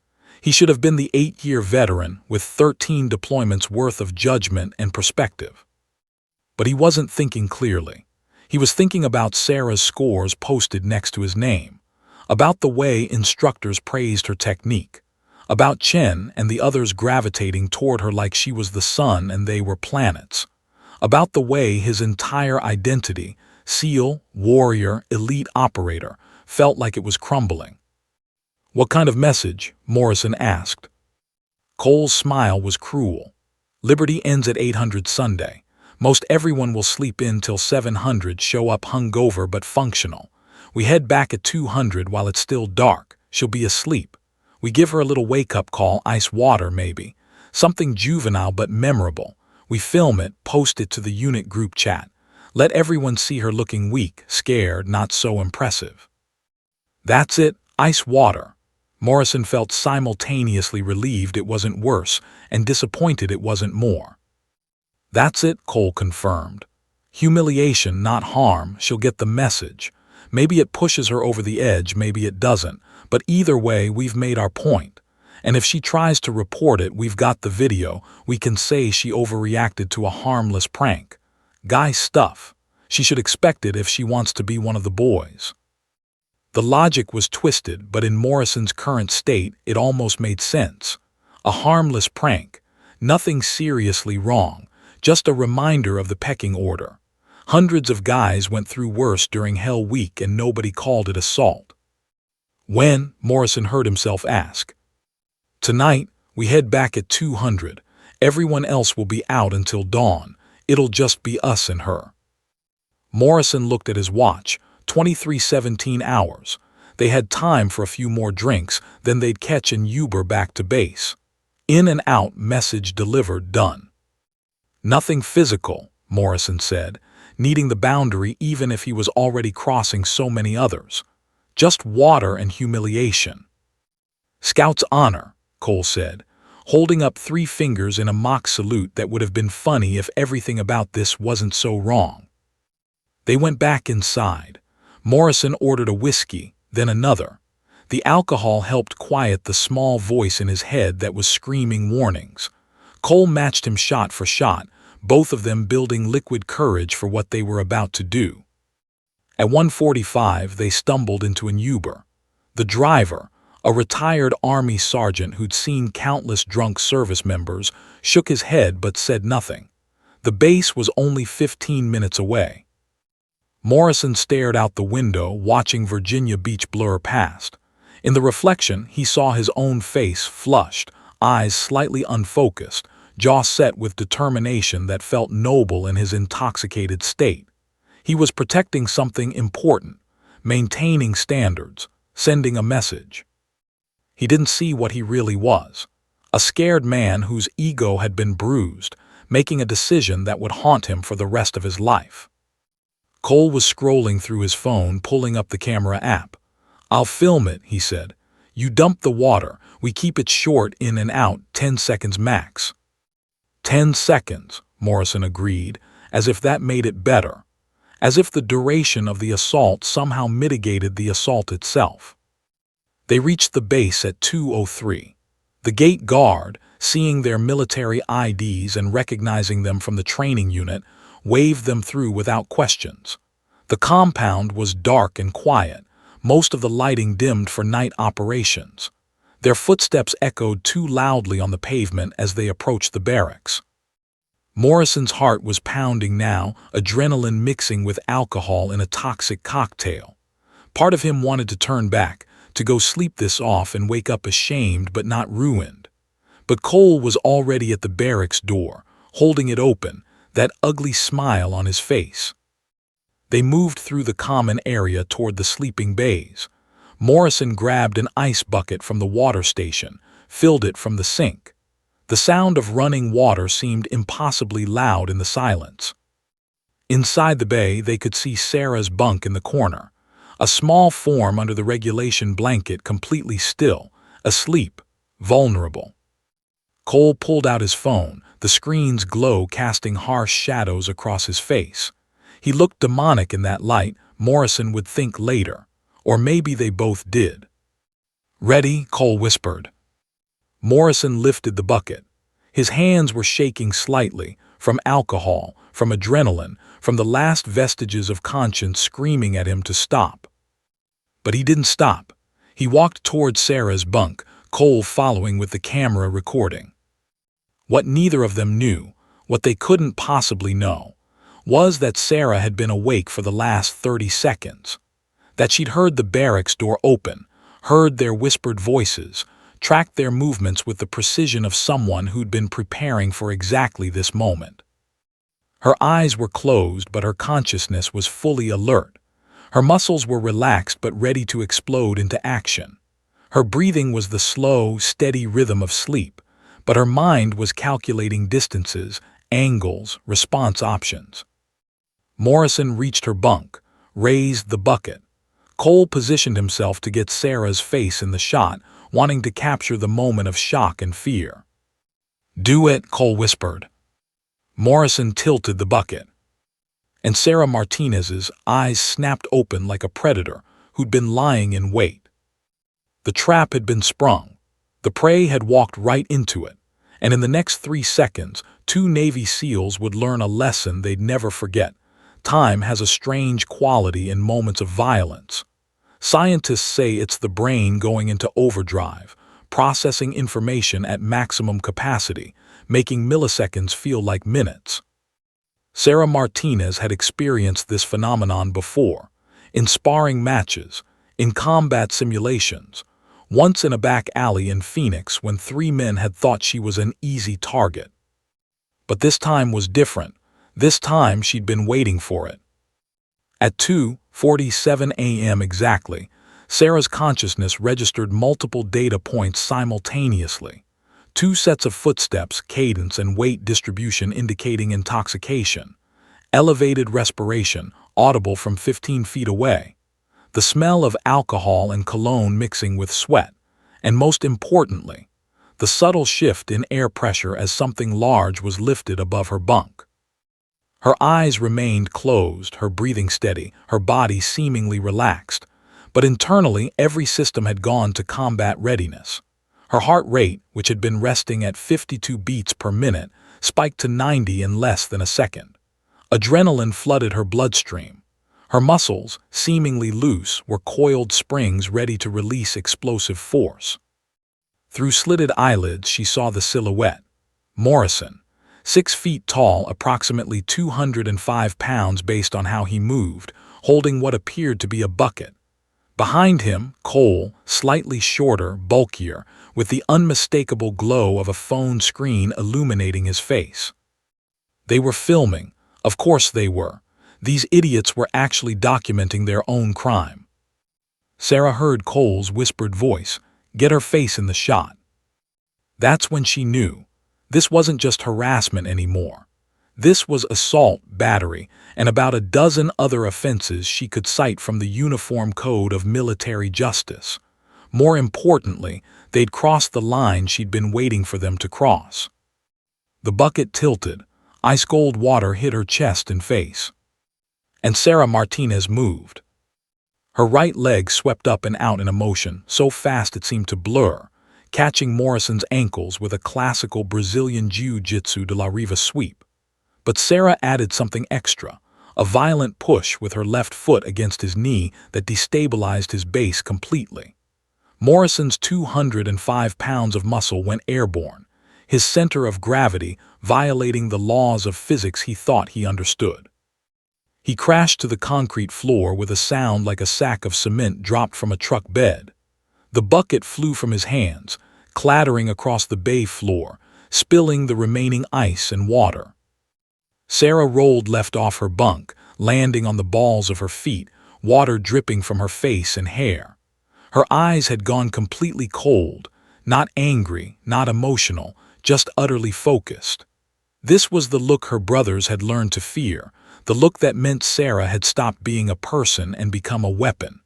He should have been the 8-year veteran with 13 deployments worth of judgment and perspective. But he wasn't thinking clearly. He was thinking about Sarah's scores posted next to his name, about the way instructors praised her technique, about Chen and the others gravitating toward her like she was the sun and they were planets, about the way his entire identity, SEAL, warrior, elite operator, felt like it was crumbling. "What kind of message?" Morrison asked. Cole's smile was cruel. "Liberty ends at 800 Sunday. Most everyone will sleep in till 700, show up hungover but functional. We head back at 200 while it's still dark. She'll be asleep. We give her a little wake-up call, ice water maybe. Something juvenile but memorable. We film it, post it to the unit group chat. Let everyone see her looking weak, scared, not so impressive." That's it, ice water. Morrison felt simultaneously relieved it wasn't worse and disappointed it wasn't more. "That's it," Cole confirmed. "Humiliation, not harm. She'll get the message. Maybe it pushes her over the edge, maybe it doesn't, but either way, we've made our point. And if she tries to report it, we've got the video. We can say she overreacted to a harmless prank. Guy stuff. She should expect it if she wants to be one of the boys." The logic was twisted, but in Morrison's current state, it almost made sense. A harmless prank. Nothing seriously wrong. Just a reminder of the pecking order. Hundreds of guys went through worse during Hell Week and nobody called it assault. "When?" Morrison heard himself ask. "Tonight, we head back at 200. Everyone else will be out until dawn. It'll just be us and her." Morrison looked at his watch. 23:17 hours. They had time for a few more drinks, then they'd catch an Uber back to base. In and out, message delivered, done. "Nothing physical," Morrison said, needing the boundary even if he was already crossing so many others. "Just water and humiliation." "Scout's honor," Cole said, holding up 3 fingers in a mock salute that would have been funny if everything about this wasn't so wrong. They went back inside. Morrison ordered a whiskey, then another. The alcohol helped quiet the small voice in his head that was screaming warnings. Cole matched him shot for shot, both of them building liquid courage for what they were about to do. At 1:45, they stumbled into an Uber. The driver, a retired Army sergeant who'd seen countless drunk service members, shook his head but said nothing. The base was only 15 minutes away. Morrison stared out the window, watching Virginia Beach blur past. In the reflection, he saw his own face flushed, eyes slightly unfocused, jaw set with determination that felt noble in his intoxicated state. He was protecting something important, maintaining standards, sending a message. He didn't see what he really was. A scared man whose ego had been bruised, making a decision that would haunt him for the rest of his life. Cole was scrolling through his phone, pulling up the camera app. "I'll film it," he said. "You dump the water. We keep it short, in and out, 10 seconds max." 10 seconds, Morrison agreed, as if that made it better. As if the duration of the assault somehow mitigated the assault itself. They reached the base at 2:03. The gate guard, seeing their military IDs and recognizing them from the training unit, waved them through without questions. The compound was dark and quiet, most of the lighting dimmed for night operations. Their footsteps echoed too loudly on the pavement as they approached the barracks. Morrison's heart was pounding now, adrenaline mixing with alcohol in a toxic cocktail. Part of him wanted to turn back, to go sleep this off and wake up ashamed but not ruined. But Cole was already at the barracks door, holding it open, that ugly smile on his face. They moved through the common area toward the sleeping bays. Morrison grabbed an ice bucket from the water station, filled it from the sink. The sound of running water seemed impossibly loud in the silence. Inside the bay, they could see Sarah's bunk in the corner, a small form under the regulation blanket, completely still, asleep, vulnerable. Cole pulled out his phone, the screen's glow casting harsh shadows across his face. He looked demonic in that light, Morrison would think later, or maybe they both did. "Ready?" Cole whispered. Morrison lifted the bucket. His hands were shaking slightly, from alcohol, from adrenaline, from the last vestiges of conscience screaming at him to stop. But he didn't stop. He walked toward Sarah's bunk, Cole following with the camera recording. What neither of them knew, what they couldn't possibly know, was that Sarah had been awake for the last 30 seconds. That she'd heard the barracks door open, heard their whispered voices, tracked their movements with the precision of someone who'd been preparing for exactly this moment. Her eyes were closed, but her consciousness was fully alert. Her muscles were relaxed but ready to explode into action. Her breathing was the slow, steady rhythm of sleep, but her mind was calculating distances, angles, response options. Morrison reached her bunk, raised the bucket. Cole positioned himself to get Sarah's face in the shot, wanting to capture the moment of shock and fear. "Do it," Cole whispered. Morrison tilted the bucket, and Sarah Martinez's eyes snapped open like a predator who'd been lying in wait. The trap had been sprung. The prey had walked right into it, and in the next 3 seconds, 2 Navy SEALs would learn a lesson they'd never forget. Time has a strange quality in moments of violence. Scientists say it's the brain going into overdrive, processing information at maximum capacity, making milliseconds feel like minutes. Sarah Martinez had experienced this phenomenon before, in sparring matches, in combat simulations, once in a back alley in Phoenix when 3 men had thought she was an easy target. But this time was different. This time she'd been waiting for it. At 2:47 a.m. exactly, Sarah's consciousness registered multiple data points simultaneously. 2 sets of footsteps, cadence, and weight distribution indicating intoxication. Elevated respiration, audible from 15 feet away. The smell of alcohol and cologne mixing with sweat. And most importantly, the subtle shift in air pressure as something large was lifted above her bunk. Her eyes remained closed, her breathing steady, her body seemingly relaxed. But internally, every system had gone to combat readiness. Her heart rate, which had been resting at 52 beats per minute, spiked to 90 in less than a second. Adrenaline flooded her bloodstream. Her muscles, seemingly loose, were coiled springs ready to release explosive force. Through slitted eyelids, she saw the silhouette. Morrison, 6 feet tall, approximately 205 pounds based on how he moved, holding what appeared to be a bucket. Behind him, Cole, slightly shorter, bulkier, with the unmistakable glow of a phone screen illuminating his face. They were filming. Of course they were. These idiots were actually documenting their own crime. Sarah heard Cole's whispered voice, "Get her face in the shot." That's when she knew. This wasn't just harassment anymore. This was assault, battery, and about a dozen other offenses she could cite from the Uniform Code of Military Justice. More importantly, they'd crossed the line she'd been waiting for them to cross. The bucket tilted. Ice-cold water hit her chest and face. And Sarah Martinez moved. Her right leg swept up and out in a motion, so fast it seemed to blur, catching Morrison's ankles with a classical Brazilian Jiu-Jitsu de la Riva sweep. But Sarah added something extra, a violent push with her left foot against his knee that destabilized his base completely. Morrison's 205 pounds of muscle went airborne, his center of gravity violating the laws of physics he thought he understood. He crashed to the concrete floor with a sound like a sack of cement dropped from a truck bed. The bucket flew from his hands, clattering across the bay floor, spilling the remaining ice and water. Sarah rolled left off her bunk, landing on the balls of her feet, water dripping from her face and hair. Her eyes had gone completely cold, not angry, not emotional, just utterly focused. This was the look her brothers had learned to fear, the look that meant Sarah had stopped being a person and become a weapon.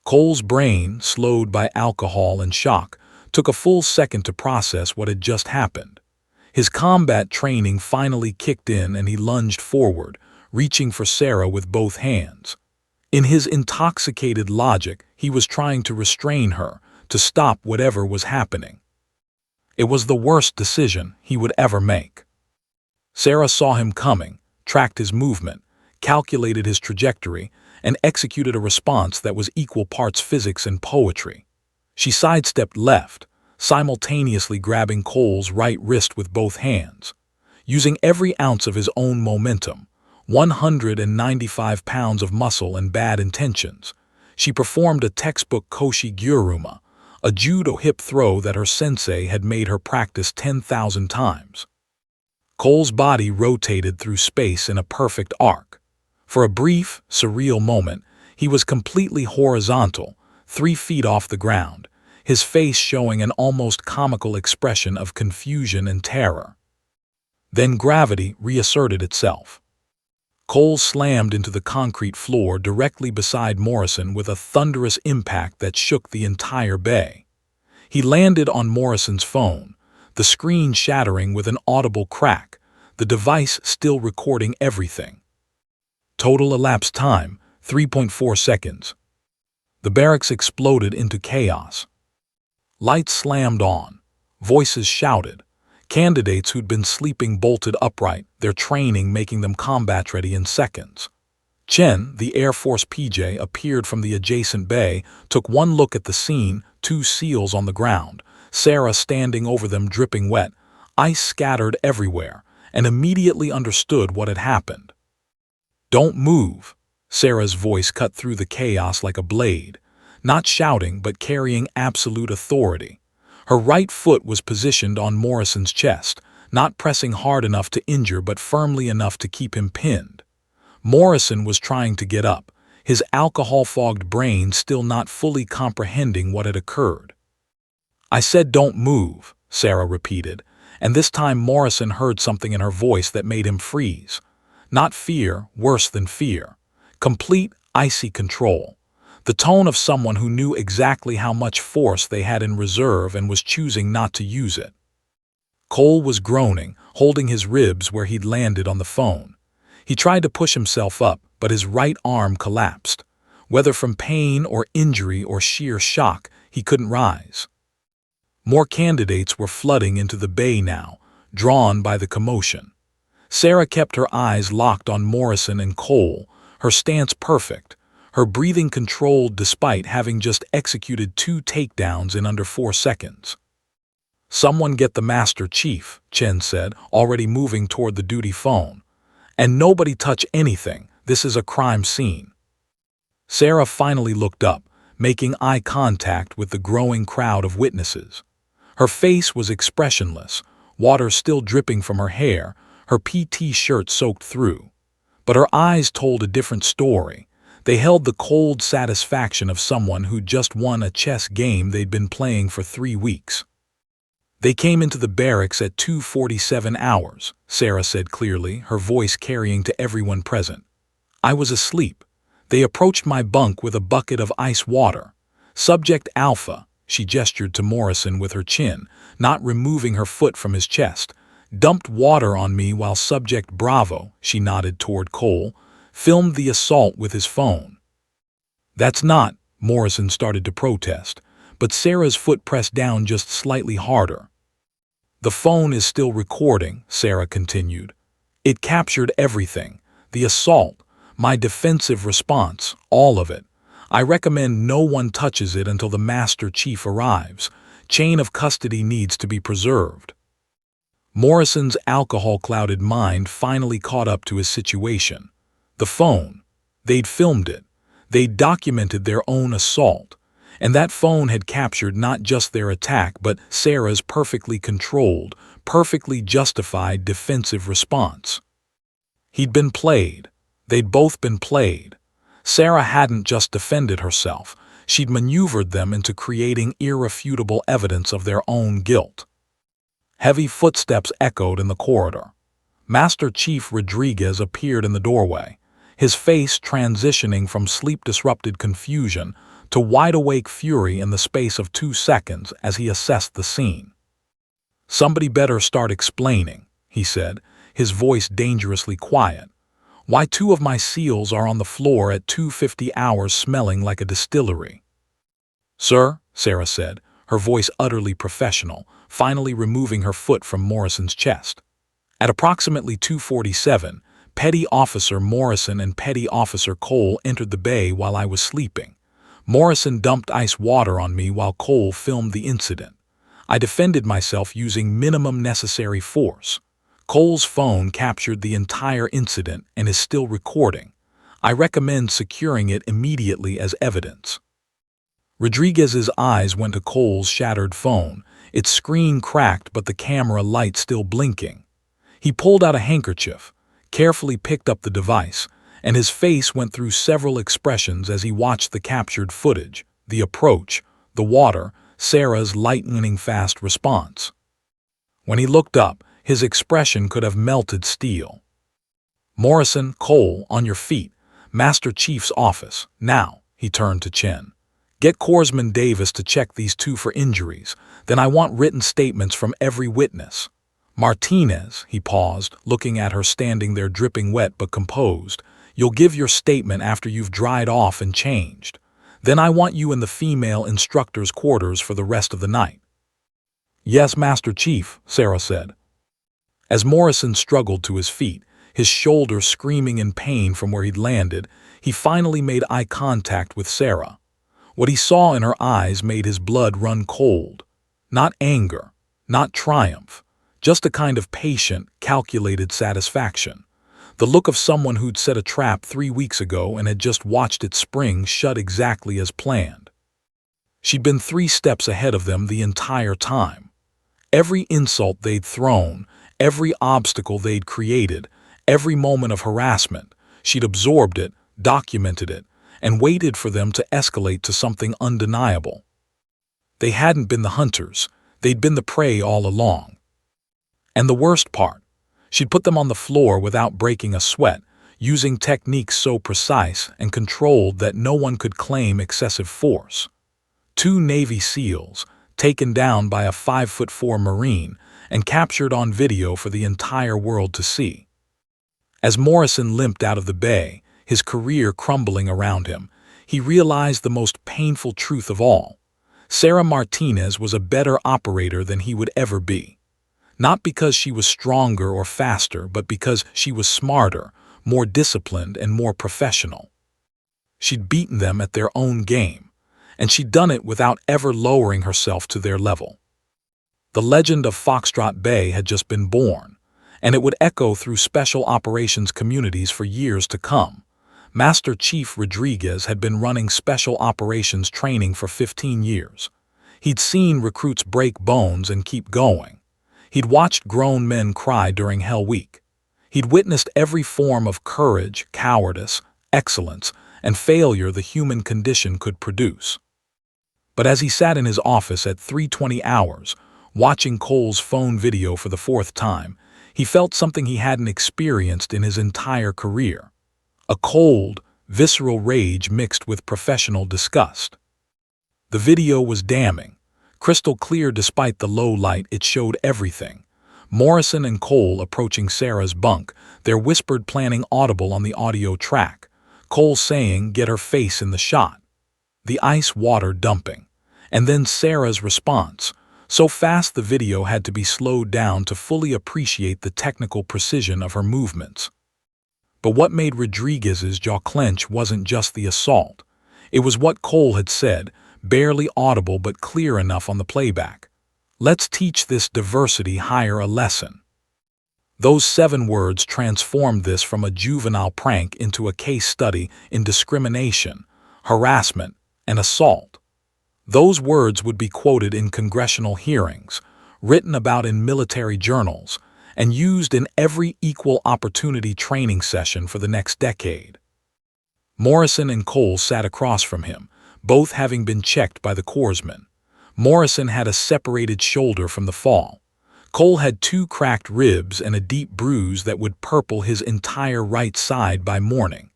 Cole's brain, slowed by alcohol and shock, took a full second to process what had just happened. His combat training finally kicked in and he lunged forward, reaching for Sarah with both hands. In his intoxicated logic, he was trying to restrain her, to stop whatever was happening. It was the worst decision he would ever make. Sarah saw him coming, tracked his movement, calculated his trajectory, and executed a response that was equal parts physics and poetry. She sidestepped left, simultaneously grabbing Cole's right wrist with both hands. Using every ounce of his own momentum, 195 pounds of muscle and bad intentions, she performed a textbook Koshi Gyuruma, a judo hip throw that her sensei had made her practice 10,000 times. Cole's body rotated through space in a perfect arc. For a brief, surreal moment, he was completely horizontal, 3 feet off the ground, his face showing an almost comical expression of confusion and terror. Then gravity reasserted itself. Cole slammed into the concrete floor directly beside Morrison with a thunderous impact that shook the entire bay. He landed on Morrison's phone, the screen shattering with an audible crack, the device still recording everything. Total elapsed time, 3.4 seconds. The barracks exploded into chaos. Lights slammed on. Voices shouted. Candidates who'd been sleeping bolted upright, their training making them combat-ready in seconds. Chen, the Air Force PJ, appeared from the adjacent bay, took one look at the scene, 2 SEALs on the ground, Sarah standing over them dripping wet, ice scattered everywhere, and immediately understood what had happened. "Don't move," Sarah's voice cut through the chaos like a blade, not shouting but carrying absolute authority. Her right foot was positioned on Morrison's chest, not pressing hard enough to injure but firmly enough to keep him pinned. Morrison was trying to get up, his alcohol-fogged brain still not fully comprehending what had occurred. "I said don't move," Sarah repeated, and this time Morrison heard something in her voice that made him freeze. Not fear, worse than fear. Complete, icy control. The tone of someone who knew exactly how much force they had in reserve and was choosing not to use it. Cole was groaning, holding his ribs where he'd landed on the phone. He tried to push himself up, but his right arm collapsed. Whether from pain or injury or sheer shock, he couldn't rise. More candidates were flooding into the bay now, drawn by the commotion. Sarah kept her eyes locked on Morrison and Cole, her stance perfect, her breathing controlled despite having just executed 2 takedowns in under 4 seconds. "Someone get the Master Chief," Chen said, already moving toward the duty phone. "And nobody touch anything, this is a crime scene." Sarah finally looked up, making eye contact with the growing crowd of witnesses. Her face was expressionless, water still dripping from her hair, her PT shirt soaked through. But her eyes told a different story. They held the cold satisfaction of someone who'd just won a chess game they'd been playing for 3 weeks. "They came into the barracks at 2:47 hours, Sarah said clearly, her voice carrying to everyone present. "I was asleep. They approached my bunk with a bucket of ice water. Subject Alpha," she gestured to Morrison with her chin, not removing her foot from his chest, "dumped water on me while Subject Bravo," she nodded toward Cole, "filmed the assault with his phone." "That's not," Morrison started to protest, but Sarah's foot pressed down just slightly harder. "The phone is still recording," Sarah continued. It captured everything: the assault, my defensive response, all of it. I recommend no one touches it until the Master Chief arrives. Chain of custody needs to be preserved. Morrison's alcohol-clouded mind finally caught up to his situation. The phone. They'd filmed it. They'd documented their own assault. And that phone had captured not just their attack, but Sarah's perfectly controlled, perfectly justified defensive response. He'd been played. They'd both been played. Sarah hadn't just defended herself. She'd maneuvered them into creating irrefutable evidence of their own guilt. Heavy footsteps echoed in the corridor. Master Chief Rodriguez appeared in the doorway, his face transitioning from sleep-disrupted confusion to wide-awake fury in the space of 2 seconds as he assessed the scene. "Somebody better start explaining," he said, his voice dangerously quiet. "Why 2 of my SEALs are on the floor at 2:50 hours smelling like a distillery." "Sir," Sarah said, her voice utterly professional, finally removing her foot from Morrison's chest. "At approximately 2:47, Petty Officer Morrison and Petty Officer Cole entered the bay while I was sleeping. Morrison dumped ice water on me while Cole filmed the incident. I defended myself using minimum necessary force. Cole's phone captured the entire incident and is still recording. I recommend securing it immediately as evidence." Rodriguez's eyes went to Cole's shattered phone, its screen cracked but the camera light still blinking. He pulled out a handkerchief, carefully picked up the device, and his face went through several expressions as he watched the captured footage: the approach, the water, Sarah's lightning-fast response. When he looked up, his expression could have melted steel. "Morrison, Cole, on your feet. Master Chief's office. Now," he turned to Chen. "Get Corpsman Davis to check these 2 for injuries. Then I want written statements from every witness. Martinez," he paused, looking at her standing there dripping wet but composed, "you'll give your statement after you've dried off and changed. Then I want you in the female instructor's quarters for the rest of the night." "Yes, Master Chief," Sarah said. As Morrison struggled to his feet, his shoulder screaming in pain from where he'd landed, he finally made eye contact with Sarah. What he saw in her eyes made his blood run cold. Not anger, not triumph, just a kind of patient, calculated satisfaction. The look of someone who'd set a trap 3 weeks ago and had just watched it spring shut exactly as planned. She'd been 3 steps ahead of them the entire time. Every insult they'd thrown, every obstacle they'd created, every moment of harassment, she'd absorbed it, documented it, and waited for them to escalate to something undeniable. They hadn't been the hunters, they'd been the prey all along. And the worst part, she'd put them on the floor without breaking a sweat, using techniques so precise and controlled that no one could claim excessive force. 2 Navy SEALs, taken down by a 5'4" Marine, and captured on video for the entire world to see. As Morrison limped out of the bay, his career crumbling around him, he realized the most painful truth of all. Sarah Martinez was a better operator than he would ever be. Not because she was stronger or faster, but because she was smarter, more disciplined, and more professional. She'd beaten them at their own game, and she'd done it without ever lowering herself to their level. The legend of Foxtrot Bay had just been born, and it would echo through special operations communities for years to come. Master Chief Rodriguez had been running special operations training for 15 years. He'd seen recruits break bones and keep going. He'd watched grown men cry during Hell Week. He'd witnessed every form of courage, cowardice, excellence, and failure the human condition could produce. But as he sat in his office at 3:20 hours, watching Cole's phone video for the 4th time, he felt something he hadn't experienced in his entire career. A cold, visceral rage mixed with professional disgust. The video was damning. Crystal clear despite the low light, it showed everything. Morrison and Cole approaching Sarah's bunk, their whispered planning audible on the audio track. Cole saying, "Get her face in the shot." The ice water dumping. And then Sarah's response, So fast the video had to be slowed down to fully appreciate the technical precision of her movements. But what made Rodriguez's jaw clench wasn't just the assault. It was what Cole had said, barely audible but clear enough on the playback. "Let's teach this diversity hire a lesson." Those 7 words transformed this from a juvenile prank into a case study in discrimination, harassment, and assault. Those words would be quoted in congressional hearings, written about in military journals, and used in every equal opportunity training session for the next decade. Morrison and Cole sat across from him, both having been checked by the corpsman. Morrison had a separated shoulder from the fall. Cole had 2 cracked ribs and a deep bruise that would purple his entire right side by morning.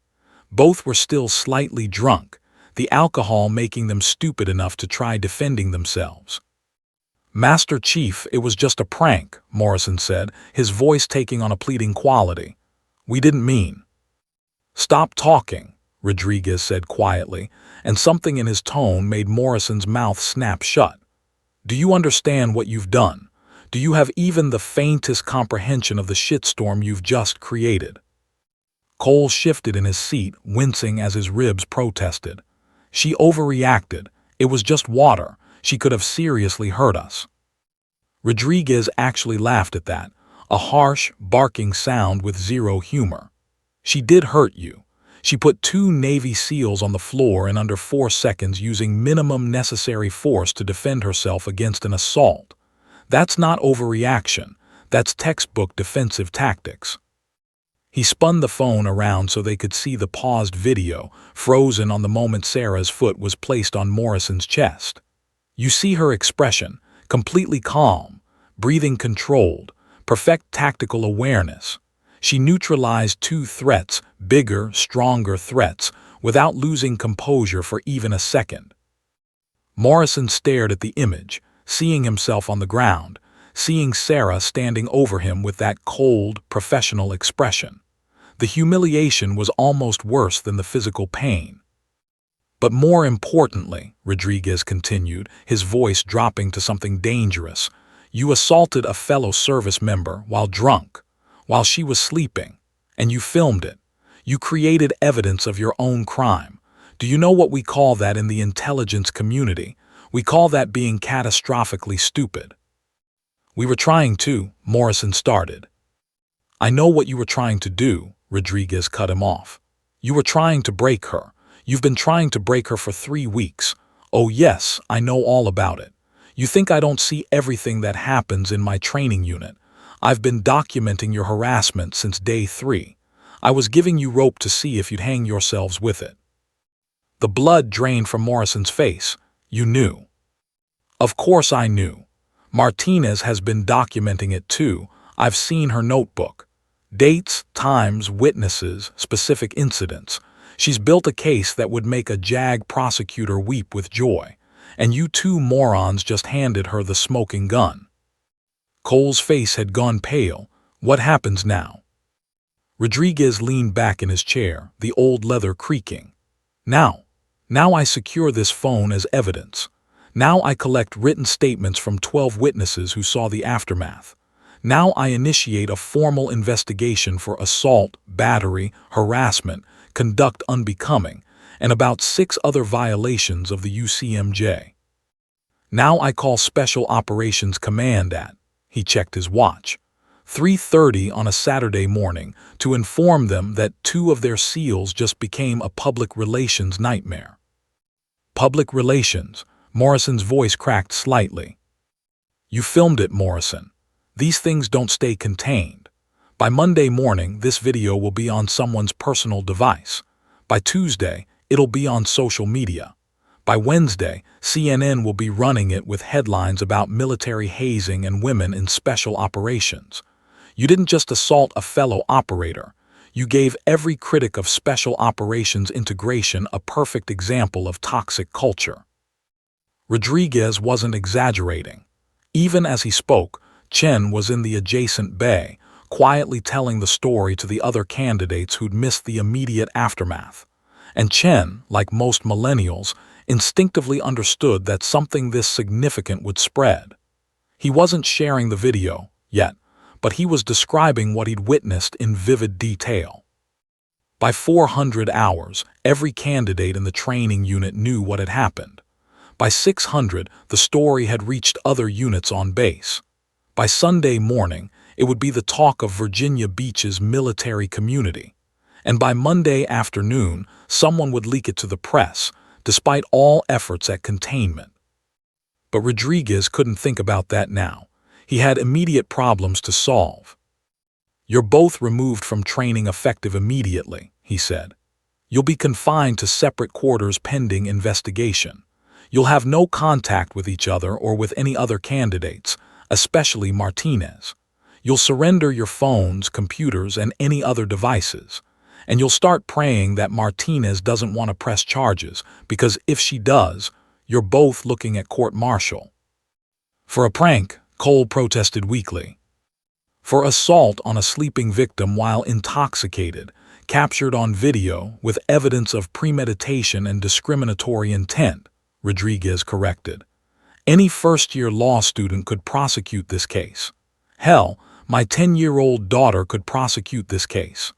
Both were still slightly drunk, the alcohol making them stupid enough to try defending themselves. "Master Chief, it was just a prank," Morrison said, his voice taking on a pleading quality. "We didn't mean." "Stop talking," Rodriguez said quietly, and something in his tone made Morrison's mouth snap shut. "Do you understand what you've done? Do you have even the faintest comprehension of the shitstorm you've just created?" Cole shifted in his seat, wincing as his ribs protested. "She overreacted. It was just water. She could have seriously hurt us." Rodriguez actually laughed at that, a harsh, barking sound with zero humor. "She did hurt you. She put 2 Navy SEALs on the floor in under 4 seconds using minimum necessary force to defend herself against an assault. That's not overreaction. That's textbook defensive tactics." He spun the phone around so they could see the paused video, frozen on the moment Sarah's foot was placed on Morrison's chest. You see her expression, completely calm, breathing controlled, perfect tactical awareness. She neutralized 2 threats, bigger, stronger threats, without losing composure for even a second. Morrison stared at the image, seeing himself on the ground, seeing Sarah standing over him with that cold, professional expression. The humiliation was almost worse than the physical pain. "But more importantly," Rodriguez continued, his voice dropping to something dangerous, "you assaulted a fellow service member while drunk, while she was sleeping, and you filmed it. You created evidence of your own crime. Do you know what we call that in the intelligence community? We call that being catastrophically stupid." "We were trying to," Morrison started. "I know what you were trying to do," Rodriguez cut him off. "You were trying to break her. You've been trying to break her for 3 weeks. Oh yes, I know all about it. You think I don't see everything that happens in my training unit. I've been documenting your harassment since day 3. I was giving you rope to see if you'd hang yourselves with it." The blood drained from Morrison's face. "You knew." "Of course I knew. Martinez has been documenting it too. I've seen her notebook. Dates, times, witnesses, specific incidents. She's built a case that would make a JAG prosecutor weep with joy. And you 2 morons just handed her the smoking gun." Cole's face had gone pale. "What happens now?" Rodriguez leaned back in his chair, the old leather creaking. Now I secure this phone as evidence. Now I collect written statements from 12 witnesses who saw the aftermath. Now I initiate a formal investigation for assault, battery, harassment, conduct unbecoming, and about 6 other violations of the UCMJ. Now I call Special Operations Command at," he checked his watch, 3:30 on a Saturday morning to inform them that 2 of their SEALs just became a public relations nightmare. "Public relations," Morrison's voice cracked slightly. "You filmed it, Morrison. These things don't stay contained. By Monday morning, this video will be on someone's personal device. By Tuesday, it'll be on social media. By Wednesday, CNN will be running it with headlines about military hazing and women in special operations. You didn't just assault a fellow operator. You gave every critic of special operations integration a perfect example of toxic culture." Rodriguez wasn't exaggerating. Even as he spoke, Chen was in the adjacent bay, quietly telling the story to the other candidates who'd missed the immediate aftermath. And Chen, like most millennials, instinctively understood that something this significant would spread. He wasn't sharing the video yet, but he was describing what he'd witnessed in vivid detail. By 400 hours, every candidate in the training unit knew what had happened. By 600, the story had reached other units on base. By Sunday morning, it would be the talk of Virginia Beach's military community. And by Monday afternoon, someone would leak it to the press, despite all efforts at containment. But Rodriguez couldn't think about that now. He had immediate problems to solve. "You're both removed from training effective immediately," he said. "You'll be confined to separate quarters pending investigation. You'll have no contact with each other or with any other candidates, especially Martinez. You'll surrender your phones, computers, and any other devices. And you'll start praying that Martinez doesn't want to press charges, because if she does, you're both looking at court-martial." "For a prank," Cole protested weakly. "For assault on a sleeping victim while intoxicated, captured on video with evidence of premeditation and discriminatory intent," Rodriguez corrected. "Any first-year law student could prosecute this case. Hell, my 10-year-old daughter could prosecute this case."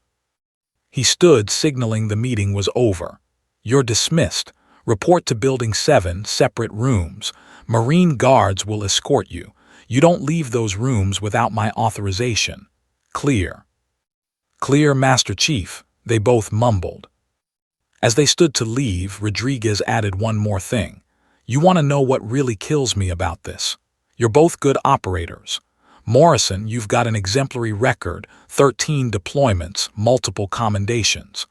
He stood, signaling the meeting was over. "You're dismissed. Report to Building 7, separate rooms. Marine guards will escort you. You don't leave those rooms without my authorization. Clear." "Clear, Master Chief," they both mumbled. As they stood to leave, Rodriguez added one more thing. "You want to know what really kills me about this? You're both good operators. Morrison, you've got an exemplary record, 13 deployments, multiple commendations.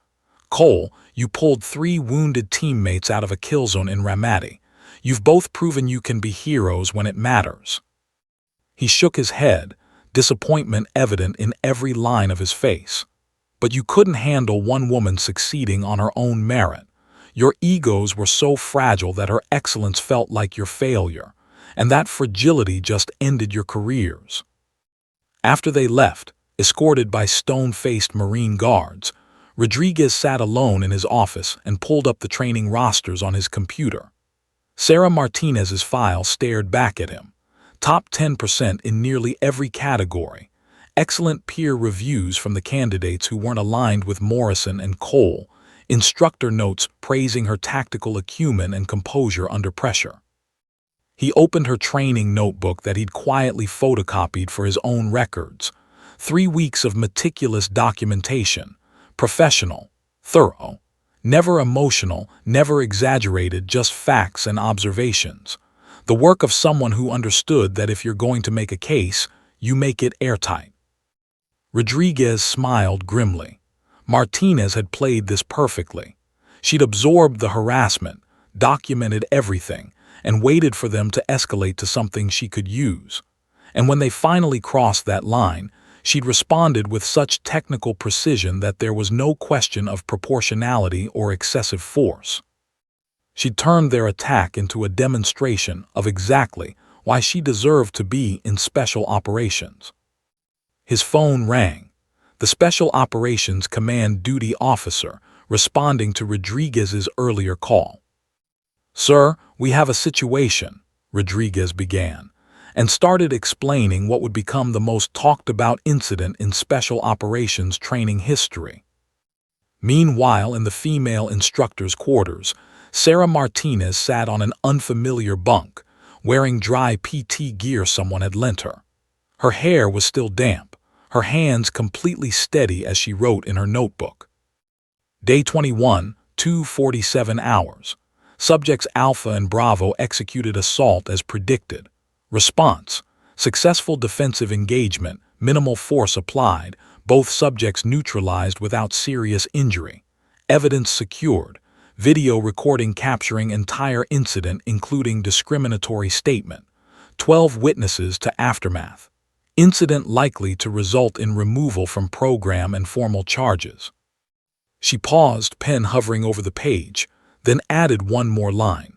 Cole, you pulled 3 wounded teammates out of a kill zone in Ramadi. You've both proven you can be heroes when it matters." He shook his head, disappointment evident in every line of his face. "But you couldn't handle one woman succeeding on her own merit. Your egos were so fragile that her excellence felt like your failure, and that fragility just ended your careers." After they left, escorted by stone-faced Marine guards, Rodriguez sat alone in his office and pulled up the training rosters on his computer. Sarah Martinez's file stared back at him. Top 10% in nearly every category. Excellent peer reviews from the candidates who weren't aligned with Morrison and Cole. Instructor notes praising her tactical acumen and composure under pressure. He opened her training notebook that he'd quietly photocopied for his own records. 3 weeks of meticulous documentation. Professional, thorough, never emotional, never exaggerated, just facts and observations. The work of someone who understood that if you're going to make a case, you make it airtight. Rodriguez smiled grimly. Martinez had played this perfectly. She'd absorbed the harassment, documented everything, and waited for them to escalate to something she could use. And when they finally crossed that line, she'd responded with such technical precision that there was no question of proportionality or excessive force. She'd turned their attack into a demonstration of exactly why she deserved to be in special operations. His phone rang. The Special Operations Command duty officer responding to Rodriguez's earlier call. "Sir, we have a situation," Rodriguez began, and started explaining what would become the most talked-about incident in Special Operations training history. Meanwhile, in the female instructor's quarters, Sarah Martinez sat on an unfamiliar bunk, wearing dry PT gear someone had lent her. Her hair was still damp, her hands completely steady as she wrote in her notebook. Day 21, 2:47 hours. Subjects Alpha and Bravo executed assault as predicted. Response: successful defensive engagement, minimal force applied, both subjects neutralized without serious injury. Evidence secured. Video recording capturing entire incident including discriminatory statement. 12 witnesses to aftermath. Incident likely to result in removal from program and formal charges. She paused, pen hovering over the page, then added one more line.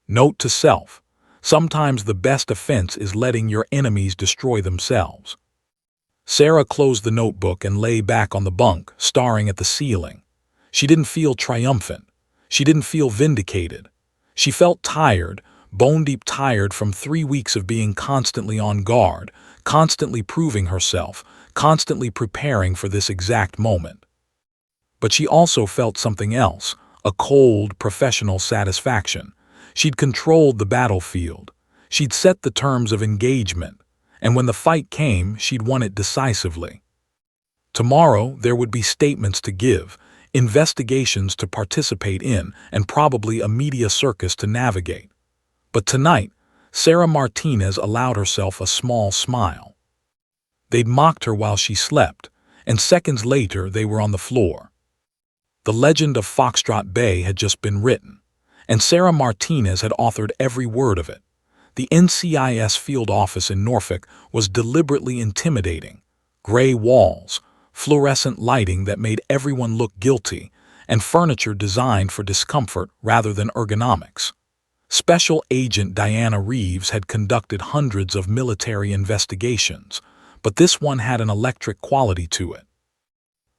Note to self: sometimes the best offense is letting your enemies destroy themselves. Sarah closed the notebook and lay back on the bunk, staring at the ceiling. She didn't feel triumphant. She didn't feel vindicated. She felt tired, bone-deep tired from 3 weeks of being constantly on guard, constantly proving herself, constantly preparing for this exact moment. But she also felt something else, a cold, professional satisfaction. She'd controlled the battlefield. She'd set the terms of engagement, and when the fight came, she'd won it decisively. Tomorrow, there would be statements to give, investigations to participate in, and probably a media circus to navigate. But tonight, Sara Martinez allowed herself a small smile. They'd mocked her while she slept, and seconds later they were on the floor. The legend of Foxtrot Bay had just been written, and Sara Martinez had authored every word of it. The NCIS field office in Norfolk was deliberately intimidating. Gray walls, fluorescent lighting that made everyone look guilty, and furniture designed for discomfort rather than ergonomics. Special Agent Diana Reeves had conducted hundreds of military investigations, but this one had an electric quality to it.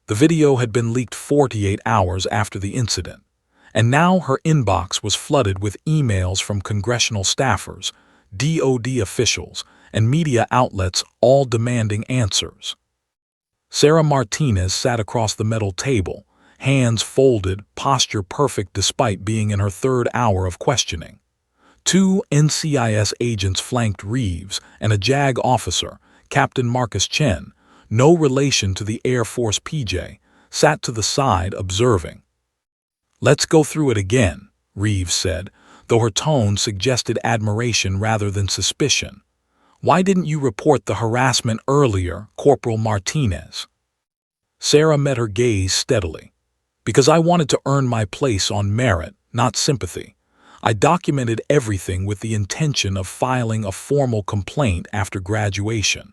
The video had been leaked 48 hours after the incident, and now her inbox was flooded with emails from congressional staffers, DoD officials, and media outlets all demanding answers. Sara Martinez sat across the metal table, hands folded, posture perfect despite being in her third hour of questioning. 2 NCIS agents flanked Reeves, and a JAG officer, Captain Marcus Chen, no relation to the Air Force PJ, sat to the side observing. "Let's go through it again," Reeves said, though her tone suggested admiration rather than suspicion. "Why didn't you report the harassment earlier, Corporal Martinez?" Sara met her gaze steadily. "Because I wanted to earn my place on merit, not sympathy. I documented everything with the intention of filing a formal complaint after graduation.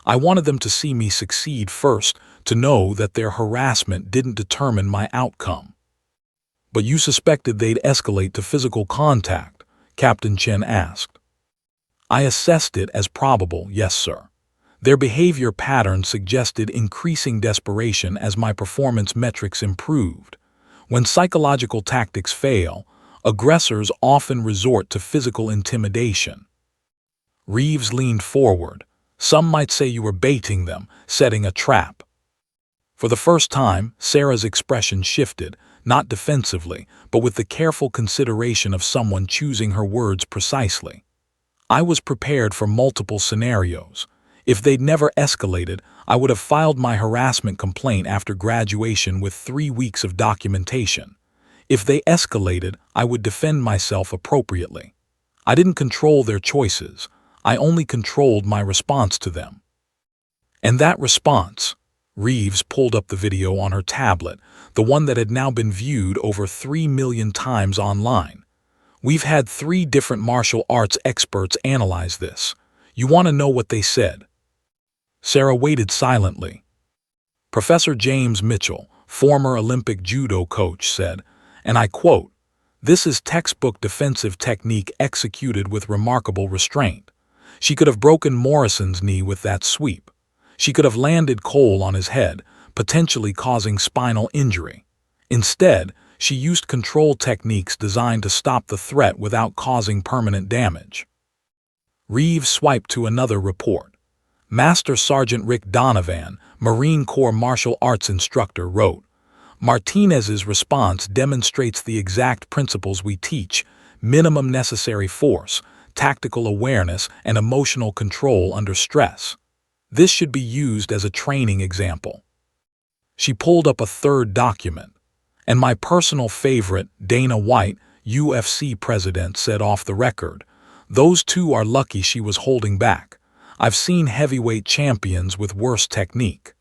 I wanted them to see me succeed first, to know that their harassment didn't determine my outcome." "But you suspected they'd escalate to physical contact?" Captain Chen asked. "I assessed it as probable, yes, sir. Their behavior pattern suggested increasing desperation as my performance metrics improved. When psychological tactics fail, aggressors often resort to physical intimidation." Reeves leaned forward. "Some might say you were baiting them, setting a trap." For the first time, Sara's expression shifted, not defensively, but with the careful consideration of someone choosing her words precisely. "I was prepared for multiple scenarios. If they'd never escalated, I would have filed my harassment complaint after graduation with 3 weeks of documentation. If they escalated, I would defend myself appropriately. I didn't control their choices. I only controlled my response to them." And that response, Reeves pulled up the video on her tablet, the one that had now been viewed over 3 million times online. "We've had 3 different martial arts experts analyze this. You want to know what they said?" Sara waited silently. Professor James Mitchell, former Olympic judo coach, said, and I quote, "This is textbook defensive technique executed with remarkable restraint. She could have broken Morrison's knee with that sweep. She could have landed Cole on his head, potentially causing spinal injury. Instead, she used control techniques designed to stop the threat without causing permanent damage." Reeves swiped to another report. Master Sergeant Rick Donovan, Marine Corps martial arts instructor, wrote, "Martinez's response demonstrates the exact principles we teach: minimum necessary force, tactical awareness, and emotional control under stress. This should be used as a training example." She pulled up a third document. "And my personal favorite, Dana White, UFC president, said off the record, 'Those 2 are lucky she was holding back. I've seen heavyweight champions with worse technique.'"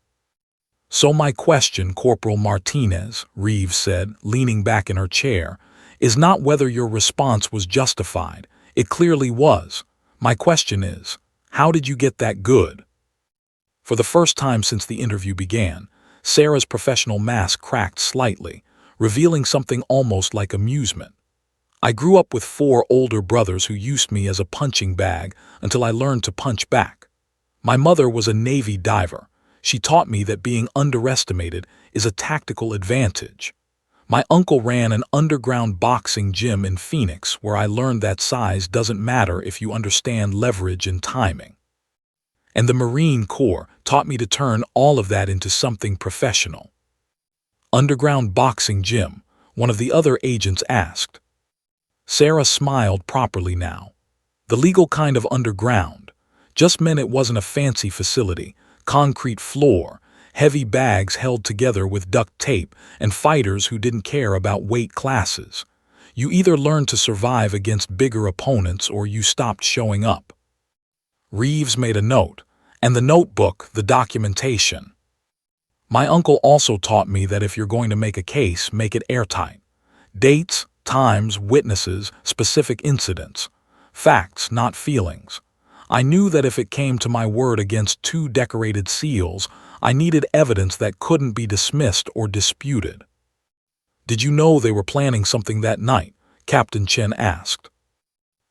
"So my question, Corporal Martinez," Reeves said, leaning back in her chair, "is not whether your response was justified. It clearly was. My question is, how did you get that good?" For the first time since the interview began, Sara's professional mask cracked slightly, revealing something almost like amusement. "I grew up with 4 older brothers who used me as a punching bag until I learned to punch back. My mother was a Navy diver. She taught me that being underestimated is a tactical advantage. My uncle ran an underground boxing gym in Phoenix where I learned that size doesn't matter if you understand leverage and timing. And the Marine Corps taught me to turn all of that into something professional. Underground boxing gym, one of the other agents asked. Sarah smiled properly now. The legal kind of underground just meant it wasn't a fancy facility, concrete floor, heavy bags held together with duct tape, and fighters who didn't care about weight classes. You either learned to survive against bigger opponents or you stopped showing up. Reeves made a note, and the notebook, the documentation. My uncle also taught me that if you're going to make a case, make it airtight. Dates, times, witnesses, specific incidents. Facts, not feelings. I knew that if it came to my word against two decorated SEALs, I needed evidence that couldn't be dismissed or disputed. Did you know they were planning something that night? Captain Chen asked.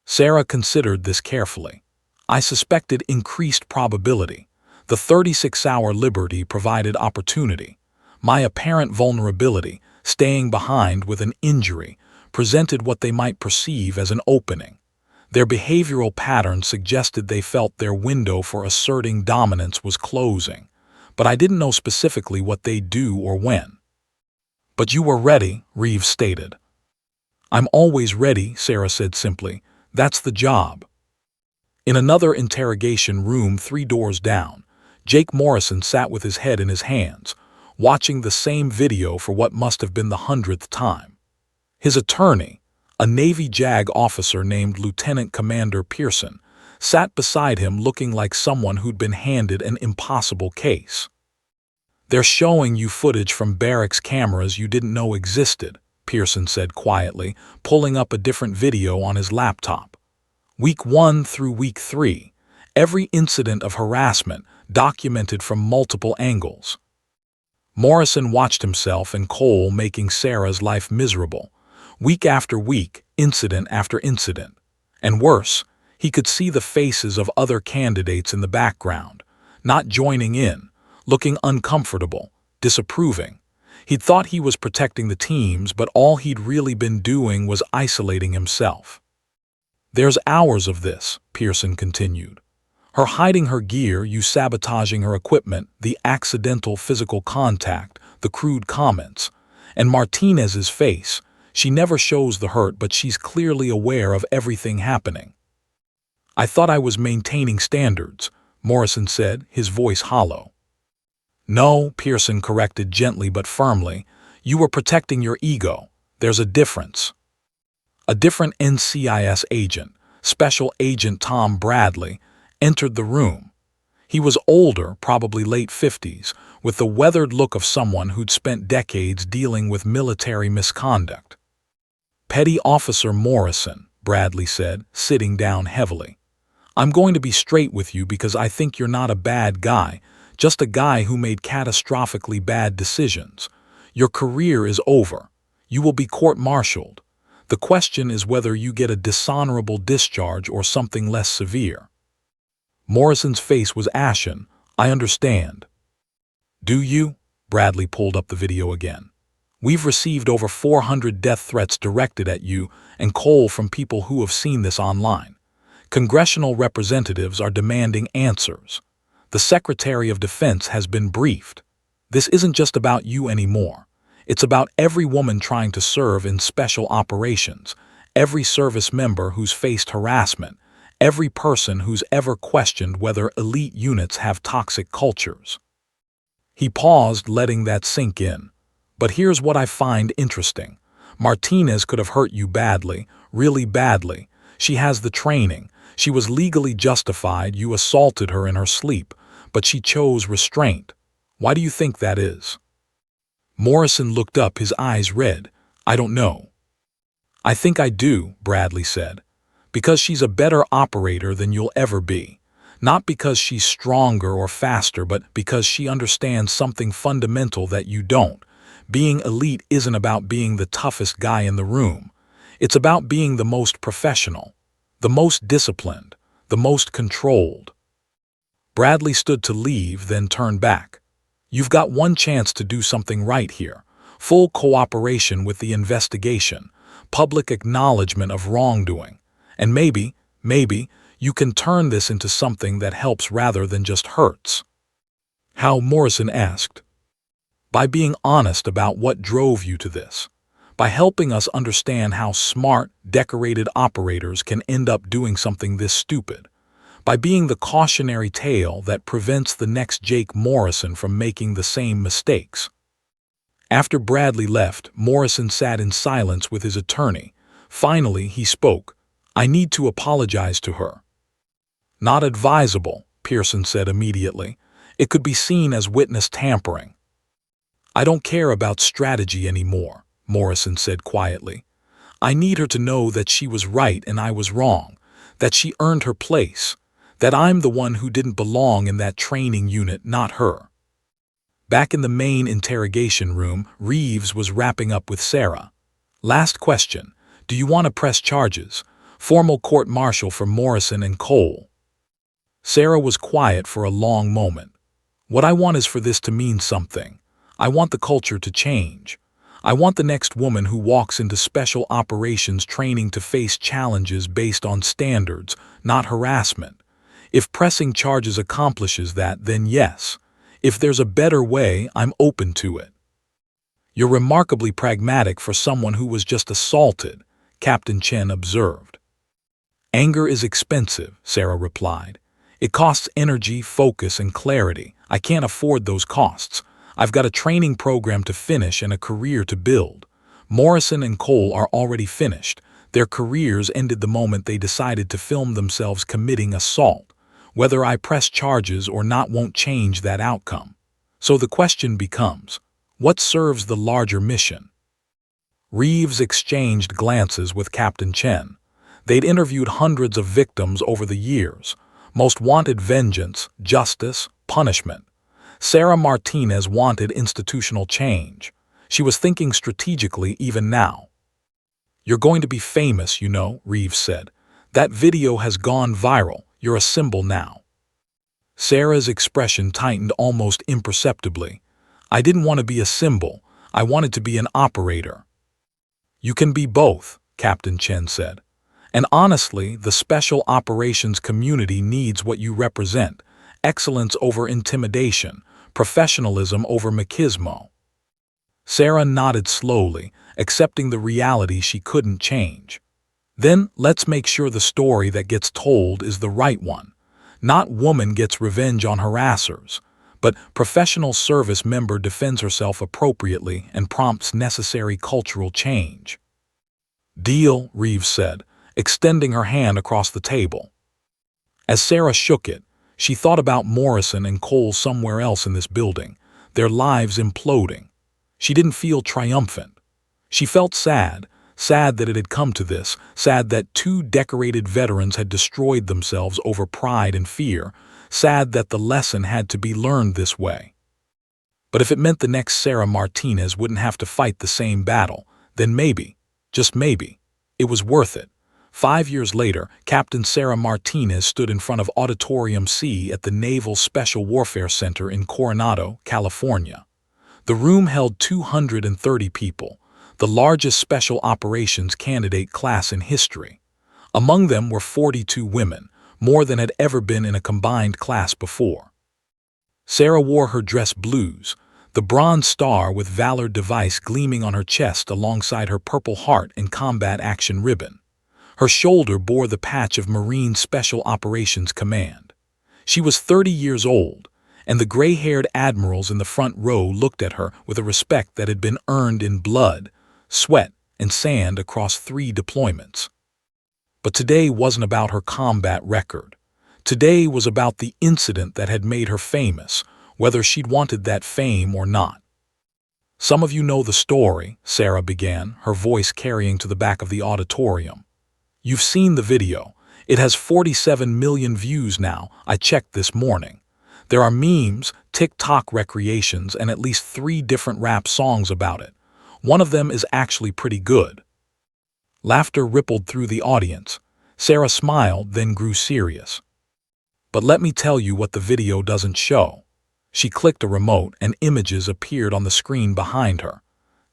Sarah considered this carefully. I suspected increased probability. The 36-hour liberty provided opportunity. My apparent vulnerability, staying behind with an injury, presented what they might perceive as an opening. Their behavioral pattern suggested they felt their window for asserting dominance was closing, but I didn't know specifically what they'd do or when. But you were ready, Reeves stated. I'm always ready, Sarah said simply. That's the job. In another interrogation room 3 doors down, Jake Morrison sat with his head in his hands, watching the same video for what must have been the 100th time. His attorney, a Navy JAG officer named Lieutenant Commander Pearson, sat beside him looking like someone who'd been handed an impossible case. They're showing you footage from barracks cameras you didn't know existed, Pearson said quietly, pulling up a different video on his laptop. Week 1 through week 3, every incident of harassment documented from multiple angles. Morrison watched himself and Cole making Sarah's life miserable. Week after week, incident after incident. And worse, he could see the faces of other candidates in the background, not joining in, looking uncomfortable, disapproving. He'd thought he was protecting the teams, but all he'd really been doing was isolating himself. There's hours of this, Pearson continued. Her hiding her gear, you sabotaging her equipment, the accidental physical contact, the crude comments. And Martinez's face. She never shows the hurt, but she's clearly aware of everything happening. I thought I was maintaining standards, Morrison said, his voice hollow. No, Pearson corrected gently but firmly. You were protecting your ego. There's a difference. A different NCIS agent, Special Agent Tom Bradley, entered the room. He was older, probably late 50s, with the weathered look of someone who'd spent decades dealing with military misconduct. Petty Officer Morrison, Bradley said, sitting down heavily. I'm going to be straight with you because I think you're not a bad guy, just a guy who made catastrophically bad decisions. Your career is over. You will be court-martialed. The question is whether you get a dishonorable discharge or something less severe. Morrison's face was ashen. I understand. Do you? Bradley pulled up the video again. We've received over 400 death threats directed at you and Cole from people who have seen this online. Congressional representatives are demanding answers. The Secretary of Defense has been briefed. This isn't just about you anymore. It's about every woman trying to serve in special operations, every service member who's faced harassment, every person who's ever questioned whether elite units have toxic cultures. He paused, letting that sink in. But here's what I find interesting. Martinez could have hurt you badly, really badly. She has the training. She was legally justified. You assaulted her in her sleep, but she chose restraint. Why do you think that is? Morrison looked up, his eyes red. I don't know. I think I do, Bradley said. Because she's a better operator than you'll ever be. Not because she's stronger or faster, but because she understands something fundamental that you don't. Being elite isn't about being the toughest guy in the room. It's about being the most professional, the most disciplined, the most controlled. Bradley stood to leave, then turned back. You've got one chance to do something right here. full cooperation with the investigation, public acknowledgement of wrongdoing, and maybe, you can turn this into something that helps rather than just hurts. How? Morrison asked. By being honest about what drove you to this. By helping us understand how smart, decorated operators can end up doing something this stupid. By being the cautionary tale that prevents the next Jake Morrison from making the same mistakes. After Bradley left, Morrison sat in silence with his attorney. Finally, he spoke. I need to apologize to her. Not advisable, Pearson said immediately. It could be seen as witness tampering. I don't care about strategy anymore, Morrison said quietly. I need her to know that she was right and I was wrong, that she earned her place, that I'm the one who didn't belong in that training unit, not her. Back in the main interrogation room, Reeves was wrapping up with Sarah. Last question. Do you want to press charges? Formal court-martial for Morrison and Cole. Sarah was quiet for a long moment. What I want is for this to mean something. I want the culture to change. I want the next woman who walks into special operations training to face challenges based on standards, not harassment. If pressing charges accomplishes that, then yes. If there's a better way, I'm open to it. You're remarkably pragmatic for someone who was just assaulted, Captain Chen observed. Anger is expensive, Sarah replied. It costs energy, focus, and clarity. I can't afford those costs. I've got a training program to finish and a career to build. Morrison and Cole are already finished. Their careers ended the moment they decided to film themselves committing assault. Whether I press charges or not won't change that outcome. So the question becomes, what serves the larger mission? Reeves exchanged glances with Captain Chen. They'd interviewed hundreds of victims over the years. Most wanted vengeance, justice, punishment. Sarah Martinez wanted institutional change. She was thinking strategically even now. You're going to be famous, you know, Reeves said. That video has gone viral. You're a symbol now. Sarah's expression tightened almost imperceptibly. I didn't want to be a symbol. I wanted to be an operator. You can be both, Captain Chen said. And honestly, the special operations community needs what you represent. Excellence over intimidation, professionalism over machismo. Sarah nodded slowly, accepting the reality she couldn't change. Then let's make sure the story that gets told is the right one. Not woman gets revenge on harassers, but professional service member defends herself appropriately and prompts necessary cultural change. Deal, Reeves said, extending her hand across the table. As Sarah shook it, she thought about Morrison and Cole somewhere else in this building, their lives imploding. She didn't feel triumphant. She felt sad that it had come to this, sad that two decorated veterans had destroyed themselves over pride and fear, sad that the lesson had to be learned this way. But if it meant the next Sarah Martinez wouldn't have to fight the same battle, then maybe, just maybe, it was worth it. 5 years later, Captain Sarah Martinez stood in front of Auditorium C at the Naval Special Warfare Center in Coronado, California. The room held 230 people, the largest special operations candidate class in history. Among them were 42 women, more than had ever been in a combined class before. Sarah wore her dress blues, the bronze star with Valor device gleaming on her chest alongside her Purple Heart and Combat Action ribbon. Her shoulder bore the patch of Marine Special Operations Command. She was 30 years old, and the gray-haired admirals in the front row looked at her with a respect that had been earned in blood, sweat, and sand across 3 deployments. But today wasn't about her combat record. Today was about the incident that had made her famous, whether she'd wanted that fame or not. Some of you know the story, Sarah began, her voice carrying to the back of the auditorium. You've seen the video. It has 47 million views now, I checked this morning. There are memes, TikTok recreations, and at least 3 different rap songs about it. One of them is actually pretty good. Laughter rippled through the audience. Sarah smiled, then grew serious. But let me tell you what the video doesn't show. She clicked a remote and images appeared on the screen behind her.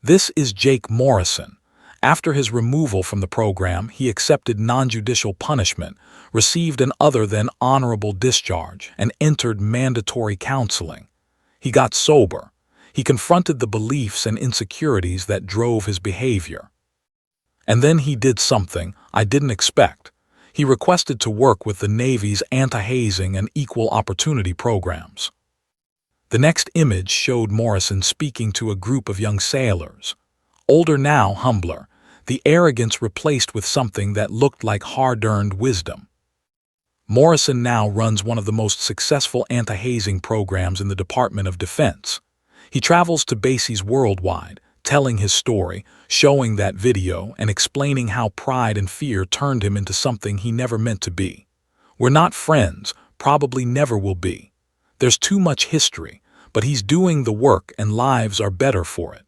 This is Jake Morrison. After his removal from the program, he accepted non-judicial punishment, received an other than honorable discharge, and entered mandatory counseling. He got sober. He confronted the beliefs and insecurities that drove his behavior. And then he did something I didn't expect. He requested to work with the Navy's anti-hazing and equal opportunity programs. The next image showed Morrison speaking to a group of young sailors. Older now, humbler, the arrogance replaced with something that looked like hard-earned wisdom. Morrison now runs one of the most successful anti-hazing programs in the Department of Defense. He travels to bases worldwide, telling his story, showing that video, and explaining how pride and fear turned him into something he never meant to be. We're not friends, probably never will be. There's too much history, but he's doing the work and lives are better for it.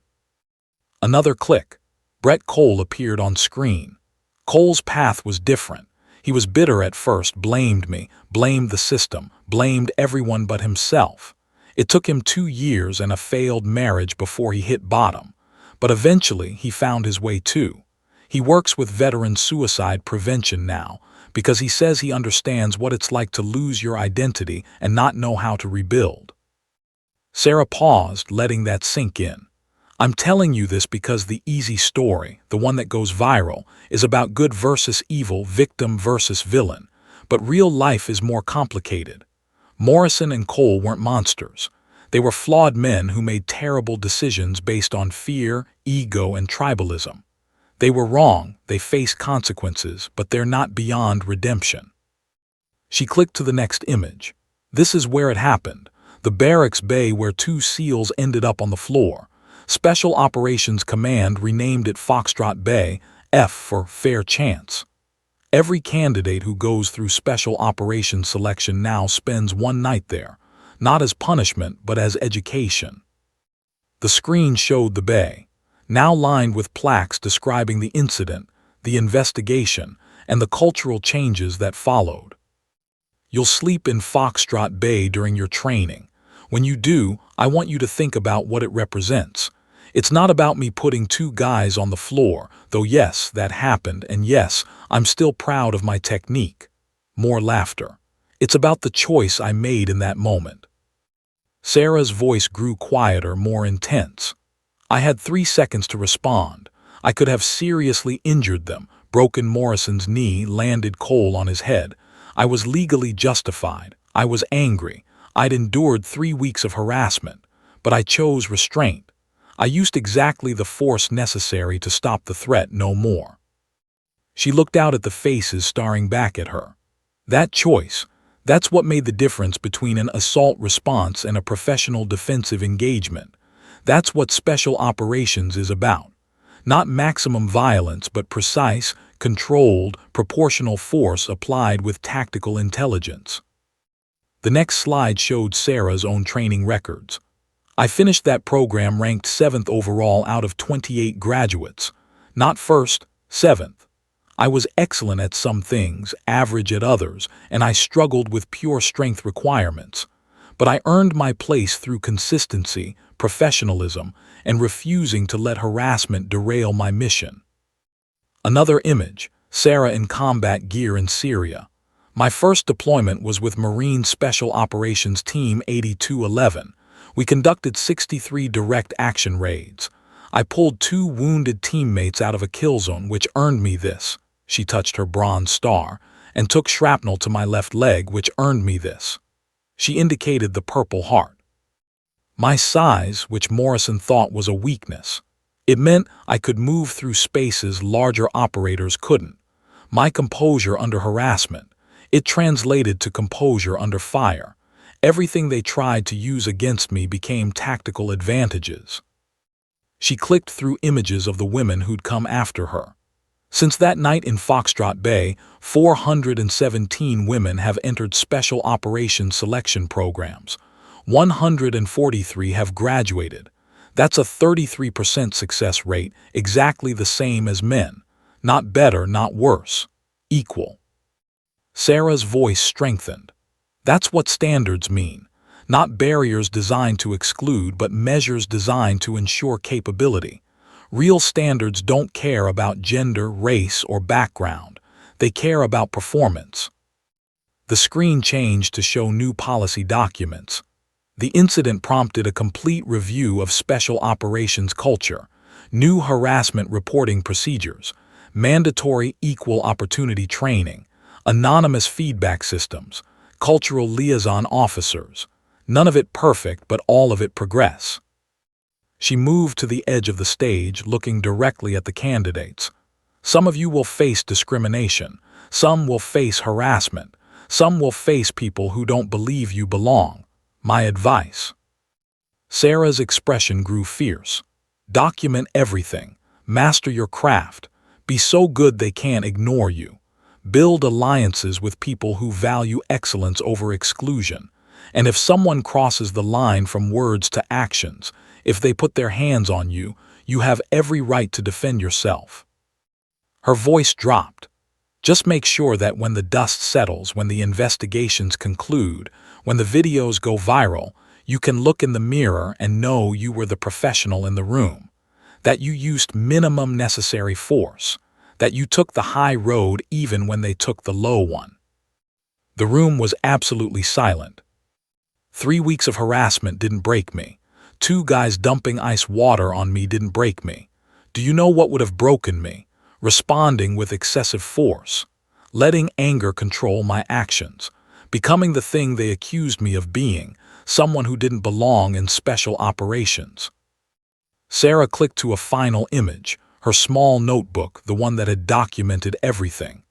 Another click. Brett Cole appeared on screen. Cole's path was different. He was bitter at first, blamed me, blamed the system, blamed everyone but himself. It took him 2 years and a failed marriage before he hit bottom. But eventually, he found his way too. He works with veteran suicide prevention now because he says he understands what it's like to lose your identity and not know how to rebuild. Sarah paused, letting that sink in. I'm telling you this because the easy story, the one that goes viral, is about good versus evil, victim versus villain. But real life is more complicated. Morrison and Cole weren't monsters. They were flawed men who made terrible decisions based on fear, ego, and tribalism. They were wrong, they face consequences, but they're not beyond redemption. She clicked to the next image. This is where it happened. The barracks bay where 2 SEALs ended up on the floor. Special Operations Command renamed it Foxtrot Bay, F for Fair Chance. Every candidate who goes through Special Operations selection now spends 1 night there, not as punishment but as education. The screen showed the bay, now lined with plaques describing the incident, the investigation, and the cultural changes that followed. You'll sleep in Foxtrot Bay during your training. When you do, I want you to think about what it represents. It's not about me putting 2 guys on the floor, though yes, that happened, and yes, I'm still proud of my technique. More laughter. It's about the choice I made in that moment. Sarah's voice grew quieter, more intense. I had 3 seconds to respond. I could have seriously injured them, broken Morrison's knee, landed Cole on his head. I was legally justified. I was angry. I'd endured 3 weeks of harassment, but I chose restraint. I used exactly the force necessary to stop the threat, no more. She looked out at the faces staring back at her. That choice, that's what made the difference between an assault response and a professional defensive engagement. That's what Special Operations is about. Not maximum violence, but precise, controlled, proportional force applied with tactical intelligence. The next slide showed Sarah's own training records. I finished that program ranked 7th overall out of 28 graduates. Not first, 7th. I was excellent at some things, average at others, and I struggled with pure strength requirements. But I earned my place through consistency, professionalism, and refusing to let harassment derail my mission. Another image, Sarah in combat gear in Syria. My first deployment was with Marine Special Operations Team 8211. We conducted 63 direct action raids. I pulled 2 wounded teammates out of a kill zone, which earned me this. She touched her bronze star, and took shrapnel to my left leg, which earned me this. She indicated the Purple Heart. My size, which Morrison thought was a weakness. It meant I could move through spaces larger operators couldn't. My composure under harassment. It translated to composure under fire. Everything they tried to use against me became tactical advantages. She clicked through images of the women who'd come after her. Since that night in Foxtrot Bay, 417 women have entered Special Operations selection programs. 143 have graduated. That's a 33% success rate, exactly the same as men. Not better, not worse. Equal. Sarah's voice strengthened. That's what standards mean. Not barriers designed to exclude, but measures designed to ensure capability. Real standards don't care about gender, race, or background. They care about performance. The screen changed to show new policy documents. The incident prompted a complete review of special operations culture, new harassment reporting procedures, mandatory equal opportunity training, anonymous feedback systems, cultural liaison officers. None of it perfect, but all of it progress. She moved to the edge of the stage, looking directly at the candidates. Some of you will face discrimination. Some will face harassment. Some will face people who don't believe you belong. My advice. Sarah's expression grew fierce. Document everything. Master your craft. Be so good they can't ignore you. Build alliances with people who value excellence over exclusion. And if someone crosses the line from words to actions, if they put their hands on you, you have every right to defend yourself. Her voice dropped. Just make sure that when the dust settles, when the investigations conclude, when the videos go viral, you can look in the mirror and know you were the professional in the room, that you used minimum necessary force, that you took the high road even when they took the low one. The room was absolutely silent. 3 weeks of harassment didn't break me. 2 guys dumping ice water on me didn't break me. Do you know what would have broken me? Responding with excessive force, letting anger control my actions, becoming the thing they accused me of being, someone who didn't belong in special operations. Sarah clicked to a final image, her small notebook, the one that had documented everything.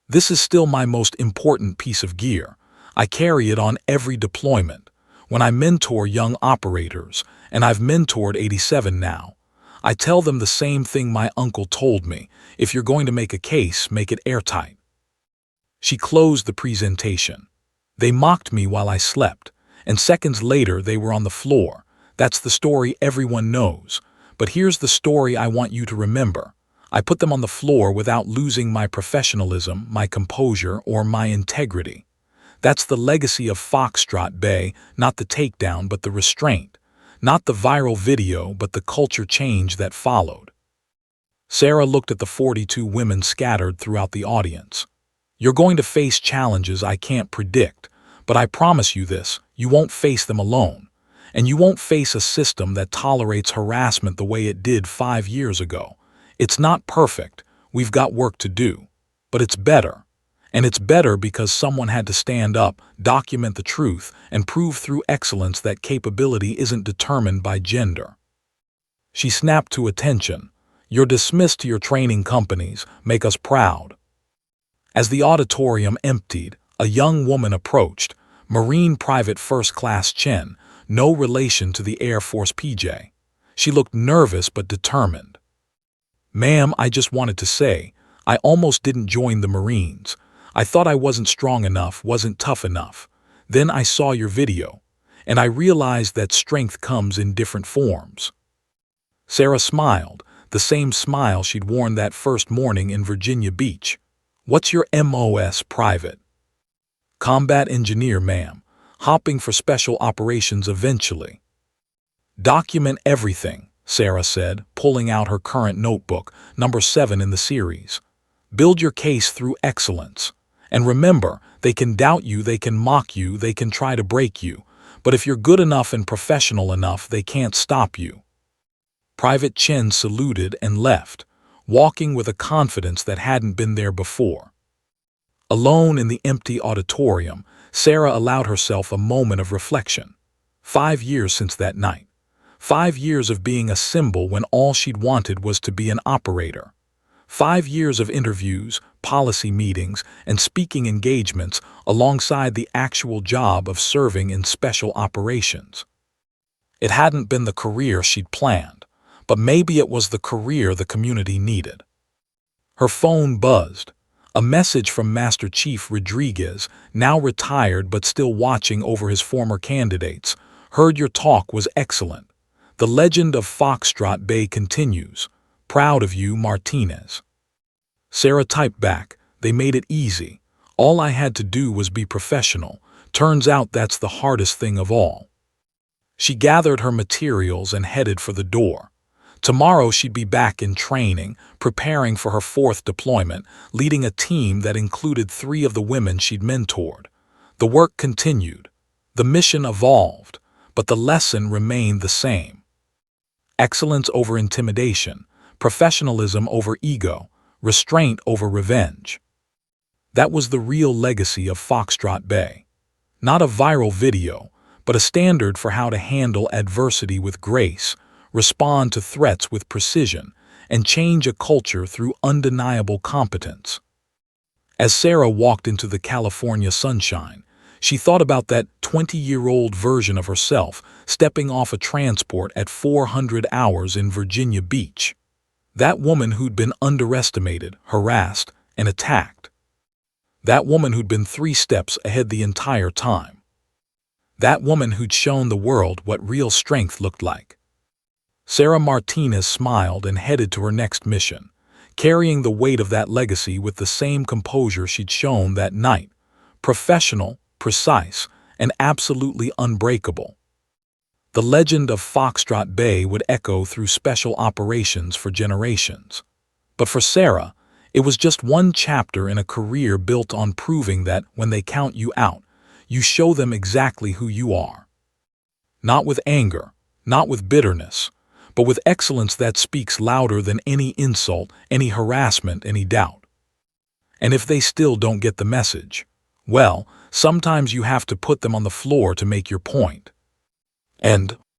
This is still my most important piece of gear. I carry it on every deployment. When I mentor young operators, and I've mentored 87 now, I tell them the same thing my uncle told me: if you're going to make a case, make it airtight. She closed the presentation. They mocked me while I slept, and seconds later they were on the floor. That's the story everyone knows. But here's the story I want you to remember. I put them on the floor without losing my professionalism, my composure, or my integrity. That's the legacy of Foxtrot Bay, not the takedown but the restraint, not the viral video but the culture change that followed. Sarah looked at the 42 women scattered throughout the audience. You're going to face challenges I can't predict, but I promise you this, you won't face them alone. And you won't face a system that tolerates harassment the way it did 5 years ago. It's not perfect, we've got work to do, but it's better. And it's better because someone had to stand up, document the truth, and prove through excellence that capability isn't determined by gender. She snapped to attention. You're dismissed to your training companies. Make us proud. As the auditorium emptied, a young woman approached, Marine Private First Class Chen, no relation to the Air Force PJ. She looked nervous but determined. Ma'am, I just wanted to say, I almost didn't join the Marines. I thought I wasn't strong enough, wasn't tough enough. Then I saw your video, and I realized that strength comes in different forms. Sarah smiled, the same smile she'd worn that first morning in Virginia Beach. What's your MOS, Private? Combat engineer, ma'am. Hopping for special operations eventually. Document everything, Sarah said, pulling out her current notebook, number 7 in the series. Build your case through excellence. And remember, they can doubt you, they can mock you, they can try to break you. But if you're good enough and professional enough, they can't stop you. Private Chen saluted and left, walking with a confidence that hadn't been there before. Alone in the empty auditorium, Sarah allowed herself a moment of reflection. 5 years since that night. 5 years of being a symbol when all she'd wanted was to be an operator. 5 years of interviews, policy meetings, and speaking engagements alongside the actual job of serving in special operations. It hadn't been the career she'd planned, but maybe it was the career the community needed. Her phone buzzed. A message from Master Chief Rodriguez, now retired but still watching over his former candidates. Heard your talk was excellent. The legend of Foxtrot Bay continues. Proud of you, Martinez. Sarah typed back, they made it easy. All I had to do was be professional. Turns out that's the hardest thing of all. She gathered her materials and headed for the door. Tomorrow she'd be back in training, preparing for her fourth deployment, leading a team that included 3 of the women she'd mentored. The work continued. The mission evolved, but the lesson remained the same. Excellence over intimidation, professionalism over ego, restraint over revenge. That was the real legacy of Foxtrot Bay. Not a viral video, but a standard for how to handle adversity with grace, respond to threats with precision, and change a culture through undeniable competence. As Sarah walked into the California sunshine, she thought about that 20-year-old version of herself stepping off a transport at 400 hours in Virginia Beach. That woman who'd been underestimated, harassed, and attacked. That woman who'd been 3 steps ahead the entire time. That woman who'd shown the world what real strength looked like. Sarah Martinez smiled and headed to her next mission, carrying the weight of that legacy with the same composure she'd shown that night. Professional, precise, and absolutely unbreakable. The legend of Foxtrot Bay would echo through special operations for generations. But for Sarah, it was just one chapter in a career built on proving that when they count you out, you show them exactly who you are. Not with anger, not with bitterness, but with excellence that speaks louder than any insult, any harassment, any doubt. And if they still don't get the message, well, sometimes you have to put them on the floor to make your point. And